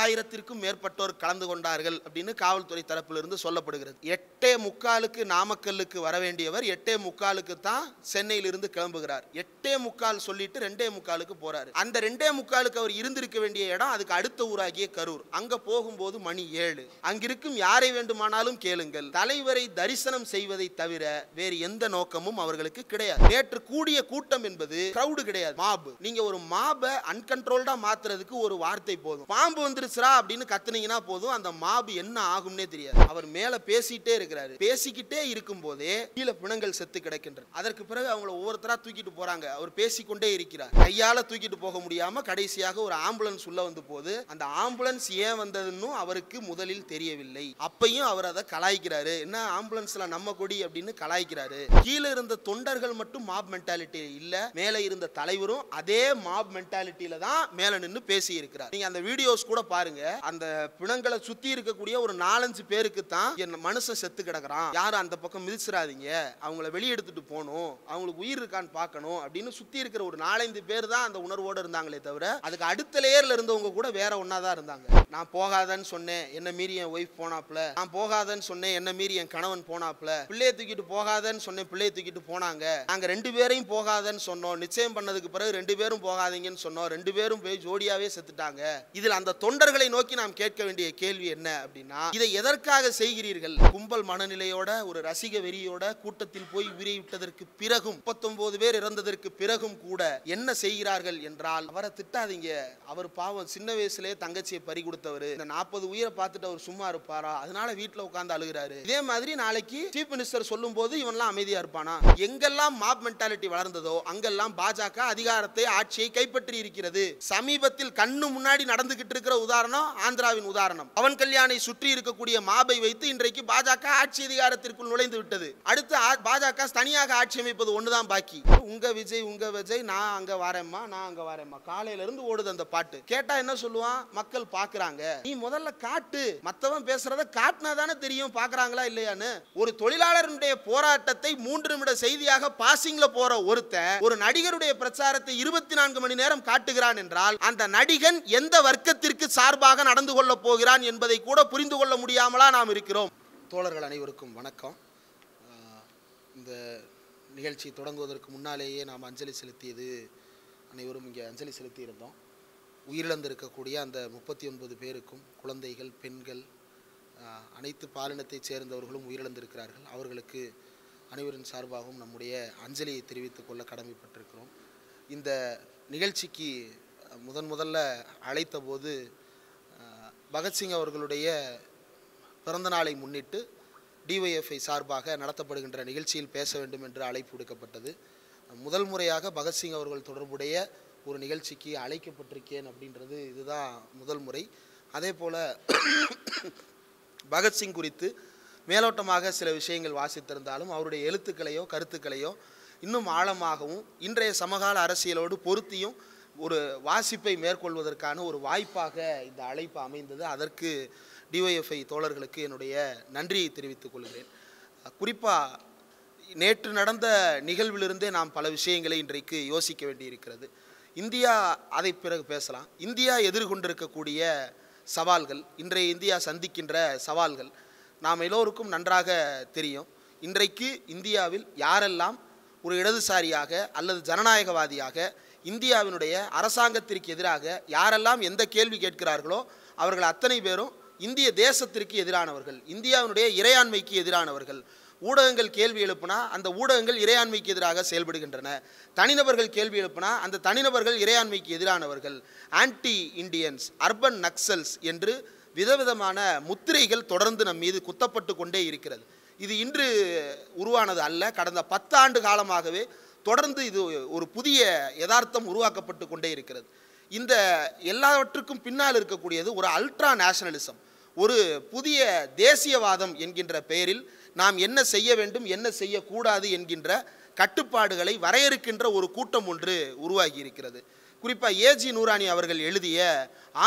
6000த்திற்கும் மேற்பட்டோர் கலந்து கொண்டார்கள் அப்படின்னு காவல்துறை தரப்பிலிருந்து சொல்லப்படுகிறது. 8:45 நாமக்கல்லுக்கு வர வேண்டியவர் 8:45 தான் சென்னையிலிருந்து கிளம்புகிறார். 8:45 சொல்லிட்டு 2:45 போறாரு. அந்த 2:45 அவர் இருந்திருக்க வேண்டிய இடம் அதுக்கு அடுத்த ஊராகிய கரூர். அங்க போகும்போது மணி 7. அங்கிருக்கும் யாரை வேண்டுமானாலும் கேளுங்கள், தலைவரை தரிசனம் செய்வதை தவிர வேறு எந்த நோக்கமும் அவர்களுக்கு கிடையாது. நேற்று கூடிய கூட்டம் என்பது கிரவுட் கிடையாது, மாப். நீங்க ஒரு மாபை அன்கண்ட்ரோல்டா மாத்துறதுக்கு ஒரு வார்த்தை போதும். பாம்பு வந்துருச்சுரா அப்படின்னு கத்துனீங்கன்னா போதும், அந்த மாபு என்ன ஆகும்னே தெரியாது. அவர் மேல பேசிட்டே இருக்கிறாரு. பேசிக்கிட்டே இருக்கும் போதே கீழே பிணங்கள் செத்து கிடக்கின்றன. அதற்கு பிறகு அவங்களை ஒவ்வொருத்தரா தூக்கிட்டு போறாங்க. அவர் பேசிக்கொண்டே இருக்கிறார். கையால தூக்கிட்டு போக முடியாம கடைசியாக ஒரு ஆம்புலன்ஸ் உள்ள வந்து போது, அந்த ஆம்புலன்ஸ் ஏன் வந்ததுன்னு அவருக்கு முதலில் தெரியவில்லை. அப்பையும் அவர் அதை கலாய்க்கிறாரு. என்ன ஆம்புலன்ஸ்ல நம்ம கொடி அப்படின்னு கலாய்க்கிறாரு. கீழே இருந்த தொண்டர்கள் மட்டும் மாப் மென்டாலிட்டி இல்ல, மேல இருந்த தலைவரும் அதே மாப் மென்டாலிட்டியில தான் மேல நின்னு பேசி இருக்கிறார். நீங்க அந்த வீடியோஸ் கூட பாருங்க. அந்த பிணங்களை சுத்தி இருக்கக்கூடிய ஒரு 4-5 பேருக்கு தான் என்ன மனுஷன் செத்து கிடக்குறான், யாரும் அந்த பக்கம் மிதிச்சிடாதீங்க, அவங்கள வெளியெடுத்துட்டு போகணும், அவங்களுக்கு உயிர் இருக்கான்னு பார்க்கணும் அப்படின்னு சுத்தி இருக்கிற ஒரு 4-5 பேர் தான் அந்த உணர்வோடு இருந்தாங்களே தவிர அதுக்கு அடுத்த லேயர்ல இருந்தவங்க கூட வேற ஒன்னாதான் இருந்தாங்க. நான் போகாதன்னு சொன்னேன், என்ன மீறி என் ஒய்ஃப் போனாப்ல. நான் போகாதன்னு சொன்னேன், என்ன மீறி என் கணவன் போனாப்ல. பிள்ளையை தூக்கிட்டு போகாதன்னு சொன்னேன், பிள்ளையை தூக்கிட்டு போனாங்க. நாங்க 2 பேரையும் போகாதன்னு சொன்னோம், நிச்சயம் பண்ணதுக்கு பிறகு 2 பேரும் போகாதீங்கன்னு சொன்னோம், 2 பேரும் போய் ஜோடியாவே செத்துட்டாங்க. இதில் அந்த தொண்டர்களை நோக்கி நாம் கேட்க வேண்டிய கேள்வி என்ன அப்படின்னா, இதை எதற்காக செய்கிறீர்கள்? கும்பல் மனநிலையோட ஒரு ரசிக வெறியோட கூட்டத்தில் போய் உயிரை விட்டதற்கு பிறகும் 39 பேர் இறந்ததற்கு பிறகும் கூட என்ன செய்கிறார்கள் என்றால், அவரை திட்டாதீங்க, அவர் பாவம் சின்ன வயசுலேயே தங்கச்சியை பறி கொடுத்தவர், இந்த 40 உயிரை பார்த்துட்டு அவர் சும்மா இருப்பாரா, அதனால வீட்டில் உட்கார்ந்து அழுகிறாரு. இதே மாதிரி நாளைக்கு சீஃப் மினிஸ்டர் சொல்லும் போது இவன்லாம் அமைதியா இருப்பானா? எங்கெல்லாம் மாப் மென்டாலிட்டி வளர்ந்ததோ அங்கெல்லாம் பாஜக அதிகாரத்தை ஆட்சியை கைப்பற்றி இருக்கிறது. சமீபத்தில் கண்ணு முன்னாடி நடந்துகிட்டு இருக்கிற உதாரணம் ஆந்திராவின் உதாரணம். பவன் கல்யாணை சுற்றி இருக்கக்கூடிய மாபை வைத்து இன்றைக்கு பாஜக ஆட்சி அதிகாரத்திற்குள் நுழைந்து விட்டது. அடுத்து பாஜக தனியாக ஆட்சி அமைப்பது ஒண்ணுதான் பாக்கி. உங்க விஜய் நான் அங்க வரேம்மா, நான் அங்க வரேம்மா, காலையில இருந்து ஓடுது அந்த பாட்டு. கேட்டா என்ன சொல்லுவான்? மக்கள் பாக்குறாங்க, நீ முதல்ல காட்டு, மத்தவன் பேசுறத காட்டினா தானே தெரியும் பாக்குறாங்களா இல்லையான்னு. ஒரு தொழிலாளருடைய போராட்டத்தை 3 நிமிட செய்தியாக பாசிங்ல போற ஒருத்தன் ஒரு நடிகருடைய பிரச்சாரத்தை 24 மணி நேரம் காட்டுகிறான் என்றால் அந்த நடிகன் எந்த வர்க்கத்திற்கு சார்பாக நடந்து கொள்ள போகிறான் என்பதை கூட புரிந்து கொள்ள முடியாமலா நாம் இருக்கிறோம். தோழர்கள் அனைவருக்கும் வணக்கம். இந்த நிகழ்ச்சி தொடங்குவதற்கு முன்னாலேயே நாம் அஞ்சலி செலுத்தியது, அனைவரும் இங்கே அஞ்சலி செலுத்தியிருந்தோம். உயிரிழந்திருக்கக்கூடிய அந்த 39 பேருக்கும், குழந்தைகள், பெண்கள், அனைத்து பாலினத்தைச் சேர்ந்தவர்களும் உயிரிழந்திருக்கிறார்கள். அவர்களுக்கு அனைவரின் சார்பாகவும் நம்முடைய அஞ்சலியை தெரிவித்துக் கொள்ள கடமைப்பட்டிருக்கிறோம். இந்த நிகழ்ச்சிக்கு முதல்ல அழைத்த போது பகத்சிங் அவர்களுடைய பிறந்த நாளை முன்னிட்டு டிஒய்எஃப்ஐ சார்பாக நடத்தப்படுகின்ற நிகழ்ச்சியில் பேச வேண்டும் என்று அழைப்பு விடுக்கப்பட்டது. முதல் முறையாக பகத்சிங் அவர்கள் தொடர்புடைய ஒரு நிகழ்ச்சிக்கு அழைக்கப்பட்டிருக்கேன் அப்படின்றது இதுதான் முதல் முறை. அதே போல் பகத்சிங் குறித்து மேலோட்டமாக சில விஷயங்கள் வாசித்திருந்தாலும் அவருடைய எழுத்துக்களையோ கருத்துக்களையோ இன்னும் ஆழமாகவும் இன்றைய சமகால அரசியலோடு பொருத்தியும் ஒரு வாசிப்பை மேற்கொள்வதற்கான ஒரு வாய்ப்பாக இந்த அழைப்பு அமைந்தது. அதற்கு டிஒய்எஃப்ஐ தோழர்களுக்கு என்னுடைய நன்றியை தெரிவித்துக் கொள்கிறேன். குறிப்பாக நேற்று நடந்த நிகழ்விலிருந்தே நாம் பல விஷயங்களை இன்றைக்கு யோசிக்க வேண்டியிருக்கிறது. இந்தியா, அதை பிறகு பேசலாம், இந்தியா எதிர்கொண்டிருக்கக்கூடிய சவால்கள், இன்றைய இந்தியா சந்திக்கின்ற சவால்கள் நாம் எல்லோருக்கும் நன்றாக தெரியும். இன்றைக்கு இந்தியாவில் யாரெல்லாம் ஒரு இடதுசாரியாக அல்லது ஜனநாயகவாதியாக இந்தியாவினுடைய அரசாங்கத்திற்கு எதிராக யாரெல்லாம் எந்த கேள்வி கேட்கிறார்களோ அவர்கள் அத்தனை பேரும் இந்திய தேசத்திற்கு எதிரானவர்கள், இந்தியாவினுடைய இறையாண்மைக்கு எதிரானவர்கள். ஊடகங்கள் கேள்வி எழுப்பினா அந்த ஊடகங்கள் இறையாண்மைக்கு எதிராக செயல்படுகின்றன. தனிநபர்கள் கேள்வி எழுப்பினா அந்த தனிநபர்கள் இறையாண்மைக்கு எதிரானவர்கள். ஆன்டி இண்டியன்ஸ், அர்பன் நக்சல்ஸ் என்று விதவிதமான முத்திரைகள் தொடர்ந்து நம் மீது குத்தப்பட்டு கொண்டே இருக்கிறது. இது இன்று உருவானது அல்ல, கடந்த 10 ஆண்டு காலமாகவே தொடர்ந்து இது ஒரு புதிய யதார்த்தம் உருவாக்கப்பட்டு கொண்டே இருக்கிறது. இந்த எல்லாவற்றுக்கும் பின்னால் இருக்கக்கூடியது ஒரு அல்ட்ரா நேஷனலிசம், ஒரு புதிய தேசியவாதம் என்கின்ற பெயரில் நாம் என்ன செய்ய வேண்டும் என்ன செய்யக்கூடாது என்கின்ற கட்டுப்பாடுகளை வரையறுக்கின்ற ஒரு கூட்டம் ஒன்று உருவாகி இருக்கிறது. குறிப்பாக ஏஜி நூரானி அவர்கள் எழுதிய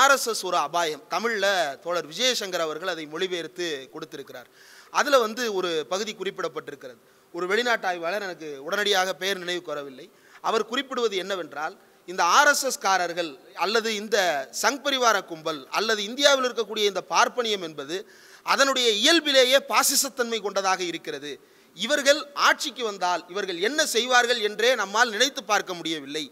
ஆர்எஸ்எஸ் ஒரு அபாயம், தமிழில் தோழர் விஜயசங்கர் அவர்கள் அதை மொழிபெயர்த்து கொடுத்திருக்கிறார். அதில் ஒரு பகுதி குறிப்பிடப்பட்டிருக்கிறது. ஒரு வெளிநாட்டு ஆய்வாளர், எனக்கு உடனடியாக பெயர் நினைவுக்கு வரவில்லை, அவர் குறிப்பிடுவது என்னவென்றால், இந்த ஆர்எஸ்எஸ் காரர்கள் அல்லது இந்த சங் பரிவார கும்பல் அல்லது இந்தியாவில் இருக்கக்கூடிய இந்த பார்ப்பனியம் என்பது அதனுடைய இயல்பிலேயே பாசிசத்தன்மை கொண்டதாக இருக்கிறது. இவர்கள் ஆட்சிக்கு வந்தால் இவர்கள் என்ன செய்வார்கள் என்றே நம்மால் நினைத்து பார்க்க முடியவில்லை.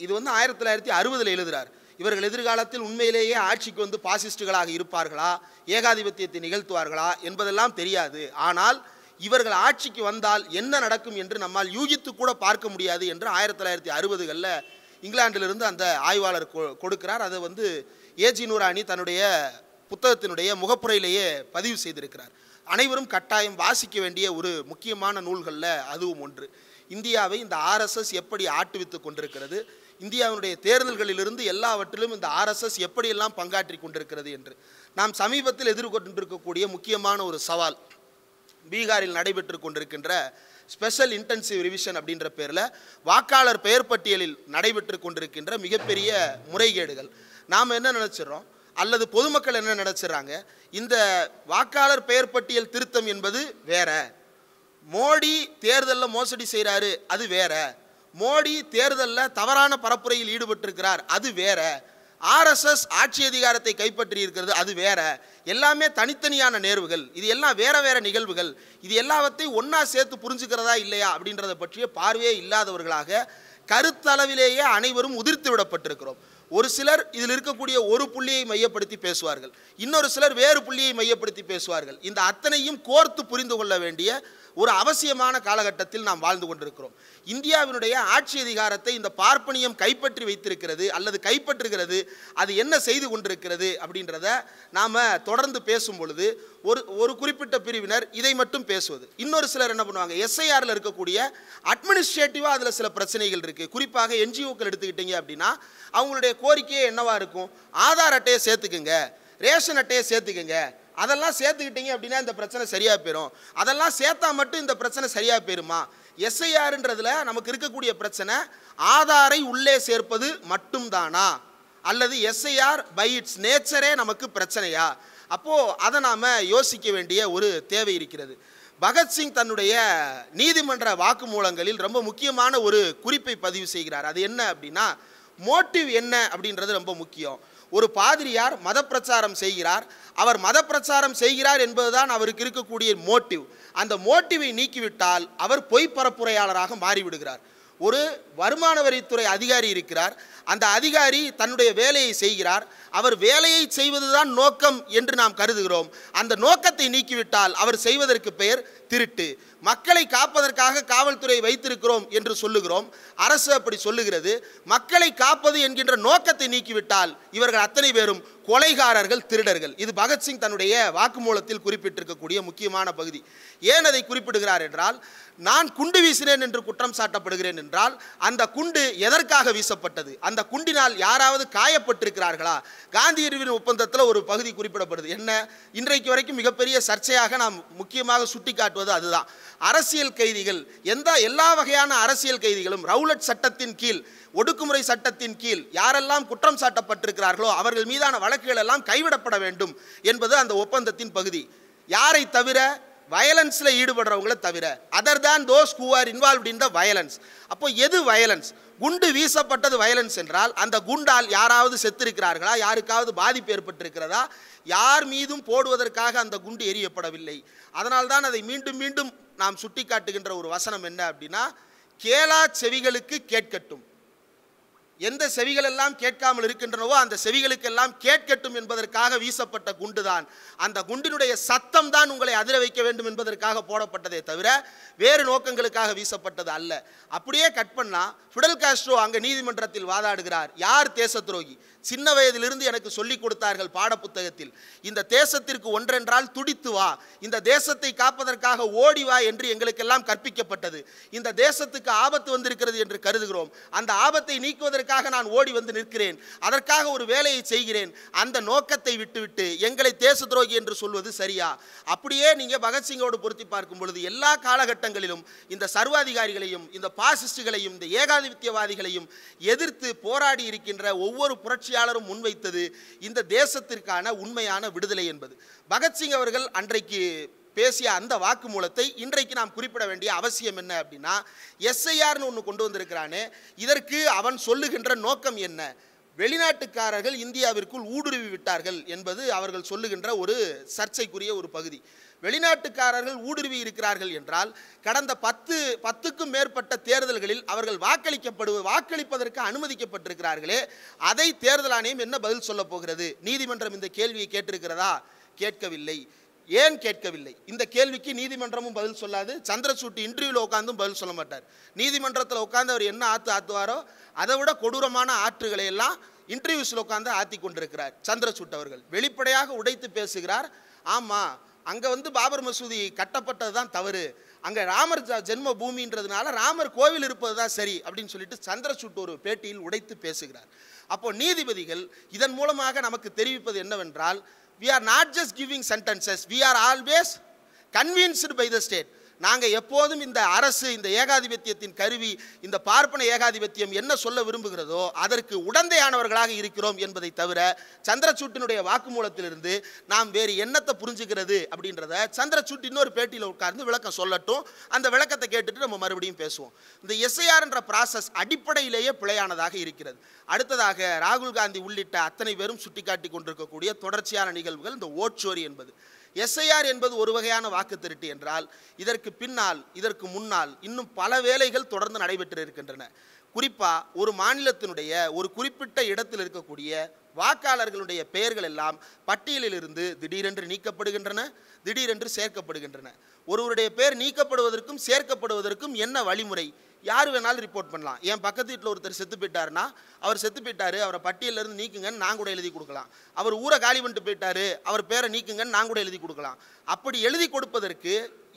இது 1960 எழுதுகிறார். இவர்கள் எதிர்காலத்தில் உண்மையிலேயே ஆட்சிக்கு வந்து பாசிஸ்டுகளாக இருப்பார்களா, ஏகாதிபத்தியத்தை நிகழ்த்துவார்களா என்பதெல்லாம் தெரியாது. ஆனால் இவர்கள் ஆட்சிக்கு வந்தால் என்ன நடக்கும் என்று நம்மால் யூகித்து கூட பார்க்க முடியாது என்று 1960களில் இங்கிலாந்திலிருந்து அந்த ஆய்வாளர் கொடுக்கிறார். அதை வந்து ஏஜி நூரானி தன்னுடைய புத்தகத்தினுடைய முகப்புரையிலேயே பதிவு செய்திருக்கிறார். அனைவரும் கட்டாயம் வாசிக்க வேண்டிய ஒரு முக்கியமான நூல்களில் அதுவும் ஒன்று. இந்தியாவை இந்த ஆர்எஸ்எஸ் எப்படி ஆட்டுவித்து கொண்டிருக்கிறது, இந்தியாவினுடைய தேர்தல்களிலிருந்து எல்லாவற்றிலும் இந்த ஆர்எஸ்எஸ் எப்படியெல்லாம் பங்காற்றி கொண்டிருக்கிறது என்று. நாம் சமீபத்தில் எதிர்கொண்டிருக்கக்கூடிய முக்கியமான ஒரு சவால் பீகாரில் நடைபெற்று கொண்டிருக்கின்ற ஸ்பெஷல் இன்டென்சிவ் ரிவிஷன் அப்படின்ற பேரில் வாக்காளர் பெயர் பட்டியலில் நடைபெற்று கொண்டிருக்கின்ற மிகப்பெரிய முறைகேடுகள். நாம் என்ன நினச்சிடறோம் அல்லது பொதுமக்கள் என்ன நினச்சிடறாங்க, இந்த வாக்காளர் பெயர் பட்டியல் திருத்தம் என்பது வேற, மோடி தேர்தலில் மோசடி செய்கிறாரு அது வேற, மோடி தேர்தலில் தவறான பரப்புரையில் ஈடுபட்டிருக்கிறார் அது வேற, ஆர்எஸ்எஸ் ஆட்சி அதிகாரத்தை கைப்பற்றி இருக்கிறது அது வேற, எல்லாமே தனித்தனியான நேர்வுகள், இது எல்லாம் வேற வேற நிகழ்வுகள், இது எல்லாவற்றையும் ஒன்றா சேர்த்து புரிஞ்சுக்கிறதா இல்லையா அப்படின்றத பற்றிய பார்வையே இல்லாதவர்களாக கருத்தளவிலேயே அனைவரும் உதிர்த்து விடப்பட்டிருக்கிறோம். ஒரு சிலர் இதில் இருக்கக்கூடிய ஒரு புள்ளியை மையப்படுத்தி பேசுவார்கள், இன்னொரு சிலர் வேறு புள்ளியை மையப்படுத்தி பேசுவார்கள். இந்த அத்தனையும் கோர்த்து புரிந்து கொள்ள வேண்டிய ஒரு அவசியமான காலகட்டத்தில் நாம் வாழ்ந்து கொண்டிருக்கிறோம். இந்தியாவினுடைய ஆட்சி அதிகாரத்தை இந்த பார்ப்பனியம் கைப்பற்றி வைத்திருக்கிறது அல்லது கைப்பற்றுகிறது, அது என்ன செய்து கொண்டிருக்கிறது அப்படின்றத நாம் தொடர்ந்து பேசும் பொழுது ஒரு குறிப்பிட்ட பிரிவினர் இதை மட்டும் பேசுவது, இன்னொரு சிலர் என்ன பண்ணுவாங்க, எஸ்ஐஆரில் இருக்கக்கூடிய அட்மினிஸ்ட்ரேட்டிவாக அதில் சில பிரச்சனைகள் இருக்குது. குறிப்பாக என்ஜிஓக்கள் எடுத்துக்கிட்டீங்க அப்படின்னா அவங்களுடைய கோரிக்கையே என்னவா இருக்கும், ஆதார் அட்டையை சேர்த்துக்குங்க, ரேஷன் அட்டையை சேர்த்துக்குங்க, அதெல்லாம் சேர்த்துக்கிட்டீங்க அப்படின்னா இந்த பிரச்சனை சரியாக போயிடும், அதெல்லாம் சேர்த்தா மட்டும் இந்த பிரச்சனை சரியாக போயிருமா? எஸ்ஐஆர்ன்றதுல நமக்கு இருக்கக்கூடிய பிரச்சனை ஆதாரை உள்ளே சேர்ப்பது மட்டும்தானா அல்லது எஸ்ஐஆர் பை இட்ஸ் நேச்சரே நமக்கு பிரச்சனையா? அப்போது அதை நாம் யோசிக்க வேண்டிய ஒரு தேவை இருக்கிறது. பகத்சிங் தன்னுடைய நீதிமன்ற வாக்குமூலங்களில் ரொம்ப முக்கியமான ஒரு குறிப்பை பதிவு செய்கிறார். அது என்ன அப்படின்னா, மோட்டிவ் என்ன அப்படின்றது ரொம்ப முக்கியம். ஒரு பாதிரியார் மத பிரச்சாரம் செய்கிறார், அவர் மத பிரச்சாரம் செய்கிறார் என்பதுதான் அவருக்கு இருக்கக்கூடிய மோட்டிவ். அந்த மோட்டிவை நீக்கிவிட்டால் அவர் பொய் பரப்புரையாளராக மாறிவிடுகிறார். ஒரு வருமான வரித்துறை அதிகாரி இருக்கிறார், அந்த அதிகாரி தன்னுடைய வேலையை செய்கிறார், அவர் வேலையை செய்வதுதான் நோக்கம் என்று நாம் கருதுகிறோம். அந்த நோக்கத்தை நீக்கிவிட்டால் அவர் செய்வதற்கு பெயர் திருட்டு. மக்களை காப்பதற்காக காவல்துறை வைத்திருக்கிறோம் என்று சொல்லுகிறோம், அரசு அப்படி சொல்லுகிறது. மக்களை காப்பது என்கின்ற நோக்கத்தை நீக்கிவிட்டால் இவர்கள் அத்தனை பேரும் கொலைகாரர்கள், திருடர்கள். இது பகத்சிங் தன்னுடைய வாக்குமூலத்தில் குறிப்பிட்டிருக்கக்கூடிய முக்கியமான பகுதி. ஏன் அதை குறிப்பிடுகிறார் என்றால், நான் குண்டு வீசினேன் என்று குற்றம் சாட்டப்படுகிறேன் என்றால் அந்த குண்டு எதற்காக வீசப்பட்டது, அந்த குண்டினால் யாராவது காயப்பட்டிருக்கிறார்களா? காந்தியடிகளின் ஒப்பந்தத்தில் ஒரு பகுதி குறிப்பிடப்படுது. என்ன, இன்றைக்கு வரைக்கும் மிகப்பெரிய சர்ச்சையாக நாம் முக்கியமாக சுட்டி காட்டுவது அதுதான். அரசியல் கைதிகள், எல்லா வகையான அரசியல் கைதிகளும் ரவுலட் சட்டத்தின் கீழ், ஒடுக்குமுறை சட்டத்தின் கீழ் யாரெல்லாம் குற்றம் சாட்டப்பட்டிருக்கிறார்களோ அவர்கள் மீதான வழக்குகள் எல்லாம் கைவிடப்பட வேண்டும் என்பது அந்த ஒப்பந்தத்தின் பகுதி. யாரை தவிர, வயலன்ஸில் ஈடுபடுறவங்களை தவிர, other than those who are involved in the violence. அப்போ எது வயலன்ஸ்? குண்டு வீசப்பட்டது வயலன்ஸ் என்றால் அந்த குண்டால் யாராவது செத்திருக்கிறார்களா, யாருக்காவது பாதிப்பு ஏற்பட்டிருக்கிறதா? யார் மீதும் போடுவதற்காக அந்த குண்டு எரியப்படவில்லை. அதனால்தான் அதை மீண்டும் மீண்டும் நாம் சுட்டி காட்டுகின்ற ஒரு வசனம் என்ன அப்படின்னா, கேளா செவிகளுக்கு கேட்கட்டும். எந்த செவிகள் எல்லாம் கேட்காமல் இருக்கின்றனவோ அந்த செவிகளுக்கெல்லாம் கேட்கட்டும் என்பதற்காக வீசப்பட்ட குண்டுதான். அந்த குண்டினுடைய சத்தம் தான் உங்களை அதிர வைக்க வேண்டும் என்பதற்காக போடப்பட்டதே தவிர வேறு நோக்கங்களுக்காக வீசப்பட்டது அல்ல. அப்படியே கட் பண்ணா ஃபிடல் காஸ்ட்ரோ அங்கே நீதிமன்றத்தில் வாதாடுகிறார். யார் தேச துரோகி? சின்ன வயதிலிருந்து எனக்கு சொல்லிக் கொடுத்தார்கள் பாடப்புத்தகத்தில், இந்த தேசத்திற்கு ஒன்றென்றால் துடித்து வா, இந்த தேசத்தை காப்பதற்காக ஓடி வா என்று எங்களுக்கெல்லாம் கற்பிக்கப்பட்டது. இந்த தேசத்துக்கு ஆபத்து வந்திருக்கிறது என்று கருதுகிறோம், அந்த ஆபத்தை நீக்குவதற்காக நான் ஓடி வந்து நிற்கிறேன், அதற்காக ஒரு வேலையை செய்கிறேன். அந்த நோக்கத்தை விட்டுவிட்டு எங்களை தேச துரோகி என்று சொல்வது சரியா? அப்படியே நீங்கள் பகத்சிங்கோடு பொருத்தி பார்க்கும் பொழுது எல்லா காலகட்டங்களிலும் இந்த சர்வாதிகாரிகளையும் இந்த பாசிஸ்டுகளையும் இந்த ஏகாதிபத்தியவாதிகளையும் எதிர்த்து போராடி இருக்கின்ற ஒவ்வொரு புரட்சியாளரும் முன்வைத்தது இந்த தேசத்திற்கான உண்மையான விடுதலை என்பது. பகத்சிங் அவர்கள் அன்றைக்கு பேசிய அந்த வாக்குமூலத்தை இன்றைக்கு நாம் குறிப்பிட வேண்டிய அவசியம் என்ன அப்படின்னா, எஸ்ஐஆர்னு ஒன்று கொண்டு வந்திருக்கிறானே, இதற்கு அவன் சொல்லுகின்ற நோக்கம் என்ன? வெளிநாட்டுக்காரர்கள் இந்தியாவிற்குள் ஊடுருவி விட்டார்கள் என்பது அவர்கள் சொல்லுகின்ற ஒரு சர்ச்சைக்குரிய ஒரு பகுதி. வெளிநாட்டுக்காரர்கள் ஊடுருவி இருக்கிறார்கள் என்றால், கடந்த 10க்கும் மேற்பட்ட தேர்தல்களில் அவர்கள் வாக்களிப்பதற்கு அனுமதிக்கப்பட்டிருக்கிறார்களே, அதை தேர்தல் ஆணையம் என்ன பதில் சொல்ல போகிறது? நீதிமன்றம் இந்த கேள்வியை கேட்டிருக்கிறதா? கேட்கவில்லை. ஏன் கேட்கவில்லை? இந்த கேள்விக்கு நீதிமன்றமும் பதில் சொல்லாது. சந்திரசூட் இன்டர்வியூவில் உட்காந்தும் பதில் சொல்ல மாட்டார். நீதிமன்றத்தில் உட்காந்து அவர் என்ன ஆற்றுவாரோ அதை விட கொடூரமான ஆற்றுகளை எல்லாம் இன்டர்வியூஸில் உட்காந்து ஆற்றி கொண்டிருக்கிறார் சந்திரசூட் அவர்கள். வெளிப்படையாக உடைத்து பேசுகிறார். ஆமாம், அங்கே பாபர் மசூதி கட்டப்பட்டது தான் தவறு, அங்கே ராமர் ஜென்ம பூமின்றதுனால ராமர் கோவில் இருப்பது தான் சரி அப்படின்னு சொல்லிட்டு சந்திரசூட் ஒரு பேட்டியில் உடைத்து பேசுகிறார். அப்போ நீதிபதிகள் இதன் மூலமாக நமக்கு தெரிவிப்பது என்னவென்றால், we are not just giving sentences, we are always convinced by the state. நாங்கள் எப்போதும் இந்த அரசு, இந்த ஏகாதிபத்தியத்தின் கருவி, இந்த பார்ப்பன ஏகாதிபத்தியம் என்ன சொல்ல விரும்புகிறதோ அதற்கு உடந்தையானவர்களாக இருக்கிறோம் என்பதை தவிர சந்திரசூட்டினுடைய வாக்குமூலத்திலிருந்து நாம் வேறு என்னத்தை புரிஞ்சுக்கிறது அப்படின்றத சந்திரசூட் இன்னொரு பேட்டியில் உட்கார்ந்து விளக்கம் சொல்லட்டும். அந்த விளக்கத்தை கேட்டுட்டு நம்ம மறுபடியும் பேசுவோம். இந்த எஸ்ஐஆர் என்ற ப்ராசஸ் அடிப்படையிலேயே பிழையானதாக இருக்கிறது. அடுத்ததாக ராகுல் காந்தி உள்ளிட்ட அத்தனை பேரும் சுட்டிக்காட்டி கொண்டிருக்கக்கூடிய தொடர்ச்சியான நிகழ்வுகள் இந்த ஓட்சோரி என்பது. எஸ்ஐஆர் என்பது ஒரு வகையான வாக்கு திருட்டு என்றால், இதற்கு பின்னால், இதற்கு முன்னால் இன்னும் பல வேலைகள் தொடர்ந்து நடைபெற்று இருக்கின்றன. குறிப்பாக ஒரு மாநிலத்தினுடைய ஒரு குறிப்பிட்ட இடத்தில் இருக்கக்கூடிய வாக்காளர்களுடைய பெயர்கள் எல்லாம் பட்டியலிலிருந்து திடீரென்று நீக்கப்படுகின்றன, திடீரென்று சேர்க்கப்படுகின்றன. ஒருவருடைய பேர் நீக்கப்படுவதற்கும் சேர்க்கப்படுவதற்கும் என்ன வழிமுறை? யார் வேணாலும் ரிப்போர்ட் பண்ணலாம். என் பக்கத்து வீட்டில் ஒருத்தர் செத்து போயிட்டாருன்னா, அவர் செத்து போயிட்டாரு, அவரை பட்டியலிருந்து நீக்குங்கன்னு நான் கூட எழுதி கொடுக்கலாம். அவர் ஊரை காலி பண்ணிட்டு போயிட்டாரு, அவர் பேரை நீக்குங்கன்னு நான் கூட எழுதி கொடுக்கலாம். அப்படி எழுதி கொடுப்பதற்கு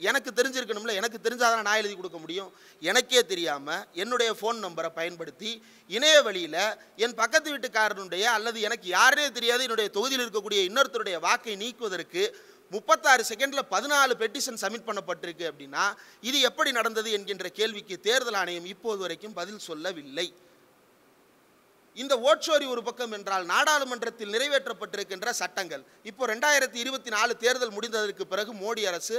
எனக்கு தெரிஞ்சிருக்கணும்ல, எனக்கு தெரிஞ்சாதான் நான் எழுதி கொடுக்க முடியும். எனக்கே தெரியாமல் என்னுடைய ஃபோன் நம்பரை பயன்படுத்தி இணைய வழியில் என் பக்கத்து வீட்டுக்காரனுடைய அல்லது எனக்கு யாருனே தெரியாது என்னுடைய தொகுதியில் இருக்கக்கூடிய இன்னொருத்தருடைய வாக்கை நீக்குவதற்கு 36 செகண்டில் 14 பெட்டிஷன் சப்மிட் பண்ணப்பட்டிருக்கு அப்படின்னா இது எப்படி நடந்தது என்கின்ற கேள்விக்கு தேர்தல் ஆணையம் இப்போது வரைக்கும் பதில் சொல்லவில்லை. இந்த ஓட்சோரி ஒரு பக்கம் என்றால், நாடாளுமன்றத்தில் நிறைவேற்றப்பட்டிருக்கின்ற சட்டங்கள் இப்போ 2024 தேர்தல் முடிந்ததற்கு பிறகு மோடி அரசு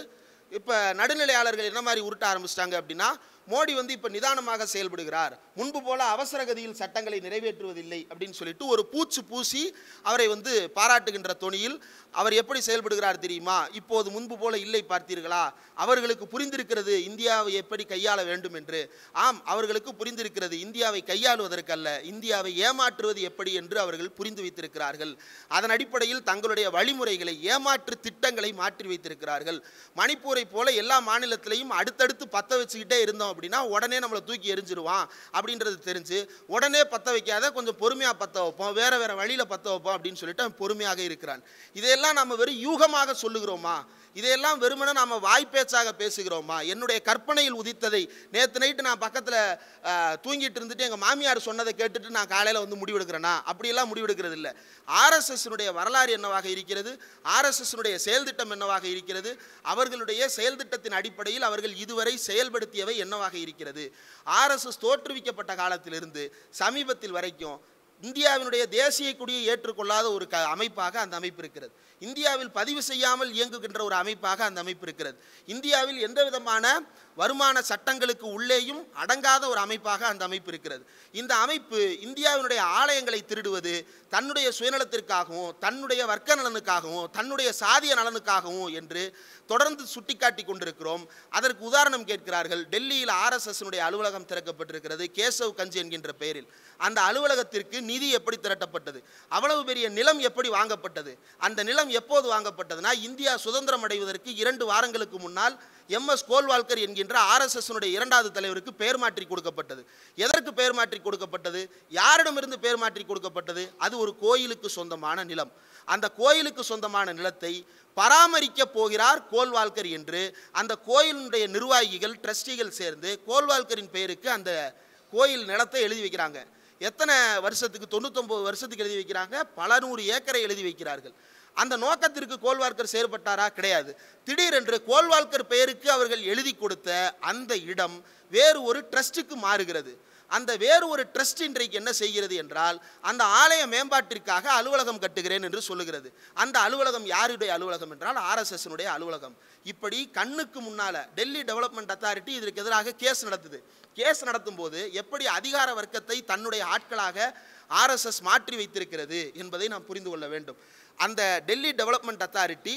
இப்போ நடுநிலையாளர்கள் என்ன மாதிரி உருட்ட ஆரம்பிச்சிட்டாங்க அப்படின்னா, மோடி இப்போ நிதானமாக செயல்படுகிறார், முன்பு போல அவசர கதியில் சட்டங்களை நிறைவேற்றுவதில்லை அப்படின்னு சொல்லிட்டு ஒரு பூச்சு பூசி அவரை பாராட்டுகின்ற தொனியில் அவர் எப்படி செயல்படுகிறார் தெரியுமா? இப்போது முன்பு போல இல்லை பார்த்தீர்களா, அவர்களுக்கு புரிந்திருக்கிறது இந்தியாவை எப்படி கையாள வேண்டும் என்று. ஆம், அவர்களுக்கு புரிந்திருக்கிறது இந்தியாவை கையாளுவதற்கல்ல, இந்தியாவை ஏமாற்றுவது எப்படி என்று அவர்கள் புரிந்து வைத்திருக்கிறார்கள். அதன் அடிப்படையில் தங்களுடைய வழிமுறைகளை, ஏமாற்று திட்டங்களை மாற்றி வைத்திருக்கிறார்கள். மணிப்பூரை போல எல்லா மாநிலத்திலையும் அடுத்தடுத்து பற்ற வச்சுக்கிட்டே இருந்தோம் அப்படின்னா உடனே நம்மளை தூக்கி எரிஞ்சிருவான் அப்படின்றது தெரிஞ்சு உடனே பற்ற வைக்காத, கொஞ்சம் பொறுமையாக பற்ற வைப்போம், வேற வேற வழியில் பற்ற வைப்போம் அப்படின்னு சொல்லிட்டு அவன் பொறுமையாக இருக்கிறான். இதையெல்லாம் நம்ம வெறும் யூகமாக சொல்லுகிறோமா? இதையெல்லாம் வெறுமனே நாம் வாய்ப்பேச்சாக பேசுகிறோமா? என்னுடைய கற்பனையில் உதித்ததை நேற்று நைட்டு நான் பக்கத்தில் தூங்கிட்டு இருந்துட்டு எங்கள் மாமியார் சொன்னதை கேட்டுட்டு நான் காலையில் முடிவெடுக்கிறேன்னா? அப்படியெல்லாம் முடிவெடுக்கிறது இல்லை. ஆர்எஸ்எஸ்னுடைய வரலாறு என்னவாக இருக்கிறது, ஆர்எஸ்எஸ்னுடைய செயல் திட்டம் என்னவாக இருக்கிறது, அவர்களுடைய செயல் திட்டத்தின் அடிப்படையில் அவர்கள் இதுவரை செயல்படுத்தியவை என்னவாக இருக்கிறது. ஆர்எஸ்எஸ் தோற்றுவிக்கப்பட்ட காலத்திலிருந்து சமீபத்தில் வரைக்கும் இந்தியாவினுடைய தேசிய கொடியை ஏற்றுக்கொள்ளாத ஒரு அமைப்பாக அந்த அமைப்பு இருக்கிறது. இந்தியாவில் பதிவு செய்யாமல் இயங்குகின்ற ஒரு அமைப்பாக அந்த அமைப்பு இருக்கிறது. இந்தியாவில் எந்த விதமான வருமான சட்டங்களுக்கு உள்ளேயும் அடங்காத ஒரு அமைப்பாக அந்த அமைப்பு இருக்கிறது. இந்த அமைப்பு இந்தியாவினுடைய ஆலயங்களை திருடுவது தன்னுடைய சுயநலத்திற்காகவும், தன்னுடைய வர்க்க நலனுக்காகவும், தன்னுடைய சாதிய நலனுக்காகவும் என்று தொடர்ந்து சுட்டிக்காட்டி கொண்டிருக்கிறோம். அதற்கு உதாரணம் கேட்கிறார்கள். டெல்லியில் ஆர்எஸ்எஸ்னுடைய அலுவலகம் திறக்கப்பட்டிருக்கிறது கேசவ் கஞ்ச் என்கின்ற பெயரில். அந்த அலுவலகத்திற்கு நிதி எப்படி திரட்டப்பட்டது, அவ்வளவு பெரிய நிலம் எப்படி வாங்கப்பட்டது, அந்த நிலம் எப்போது வாங்கப்பட்டதுன்னா இந்தியா சுதந்திரம் அடைவதற்கு 2 வாரங்களுக்கு முன்னால் MS கோல்வால்கர் என்கின்ற ஆர்எஸ்எஸ்னுடைய 2வது தலைவருக்கு பெயர் மாற்றி கொடுக்கப்பட்டது. எதற்கு பெயர் மாற்றி கொடுக்கப்பட்டது, யாரிடமிருந்து பெயர் மாற்றி கொடுக்கப்பட்டது? அது ஒரு கோயிலுக்கு சொந்தமான நிலம். அந்த கோயிலுக்கு சொந்தமான நிலத்தை பராமரிக்க போகிறார் கோல்வால்கர் என்று அந்த கோயிலுடைய நிர்வாகிகள், ட்ரஸ்டிகள் சேர்ந்து கோல்வால்கரின் பெயருக்கு அந்த கோயில் நிலத்தை எழுதி வைக்கிறாங்க. எத்தனை வருஷத்துக்கு? 99 வருஷத்துக்கு எழுதி வைக்கிறாங்க. பல 100 ஏக்கரை எழுதி வைக்கிறார்கள். அந்த நோக்கத்திற்கு கோல்வால்கர் செயல்பட்டாரா? கிடையாது. திடீரென்று கோல்வால்கர் பெயருக்கு அவர்கள் எழுதி கொடுத்த அந்த இடம் வேறு ஒரு ட்ரஸ்ட்டுக்கு மாறுகிறது. அந்த வேறு ஒரு ட்ரஸ்ட் இன்றைக்கு என்ன செய்கிறது என்றால், அந்த ஆலய மேம்பாட்டிற்காக அலுவலகம் கட்டுகிறேன் என்று சொல்லுகிறது. அந்த அலுவலகம் யாருடைய அலுவலகம் என்றால் ஆர்எஸ்எஸ்னுடைய அலுவலகம். இப்படி கண்ணுக்கு முன்னால டெல்லி டெவலப்மெண்ட் அத்தாரிட்டி இதற்கு எதிராக கேஸ் நடத்துது. கேஸ் நடத்தும் போது எப்படி அதிகார வர்க்கத்தை தன்னுடைய ஆட்களாக ஆர்எஸ்எஸ் மாற்றி வைத்திருக்கிறது என்பதை நாம் புரிந்து கொள்ள வேண்டும். அந்த டெல்லி டெவலப்மெண்ட் அத்தாரிட்டி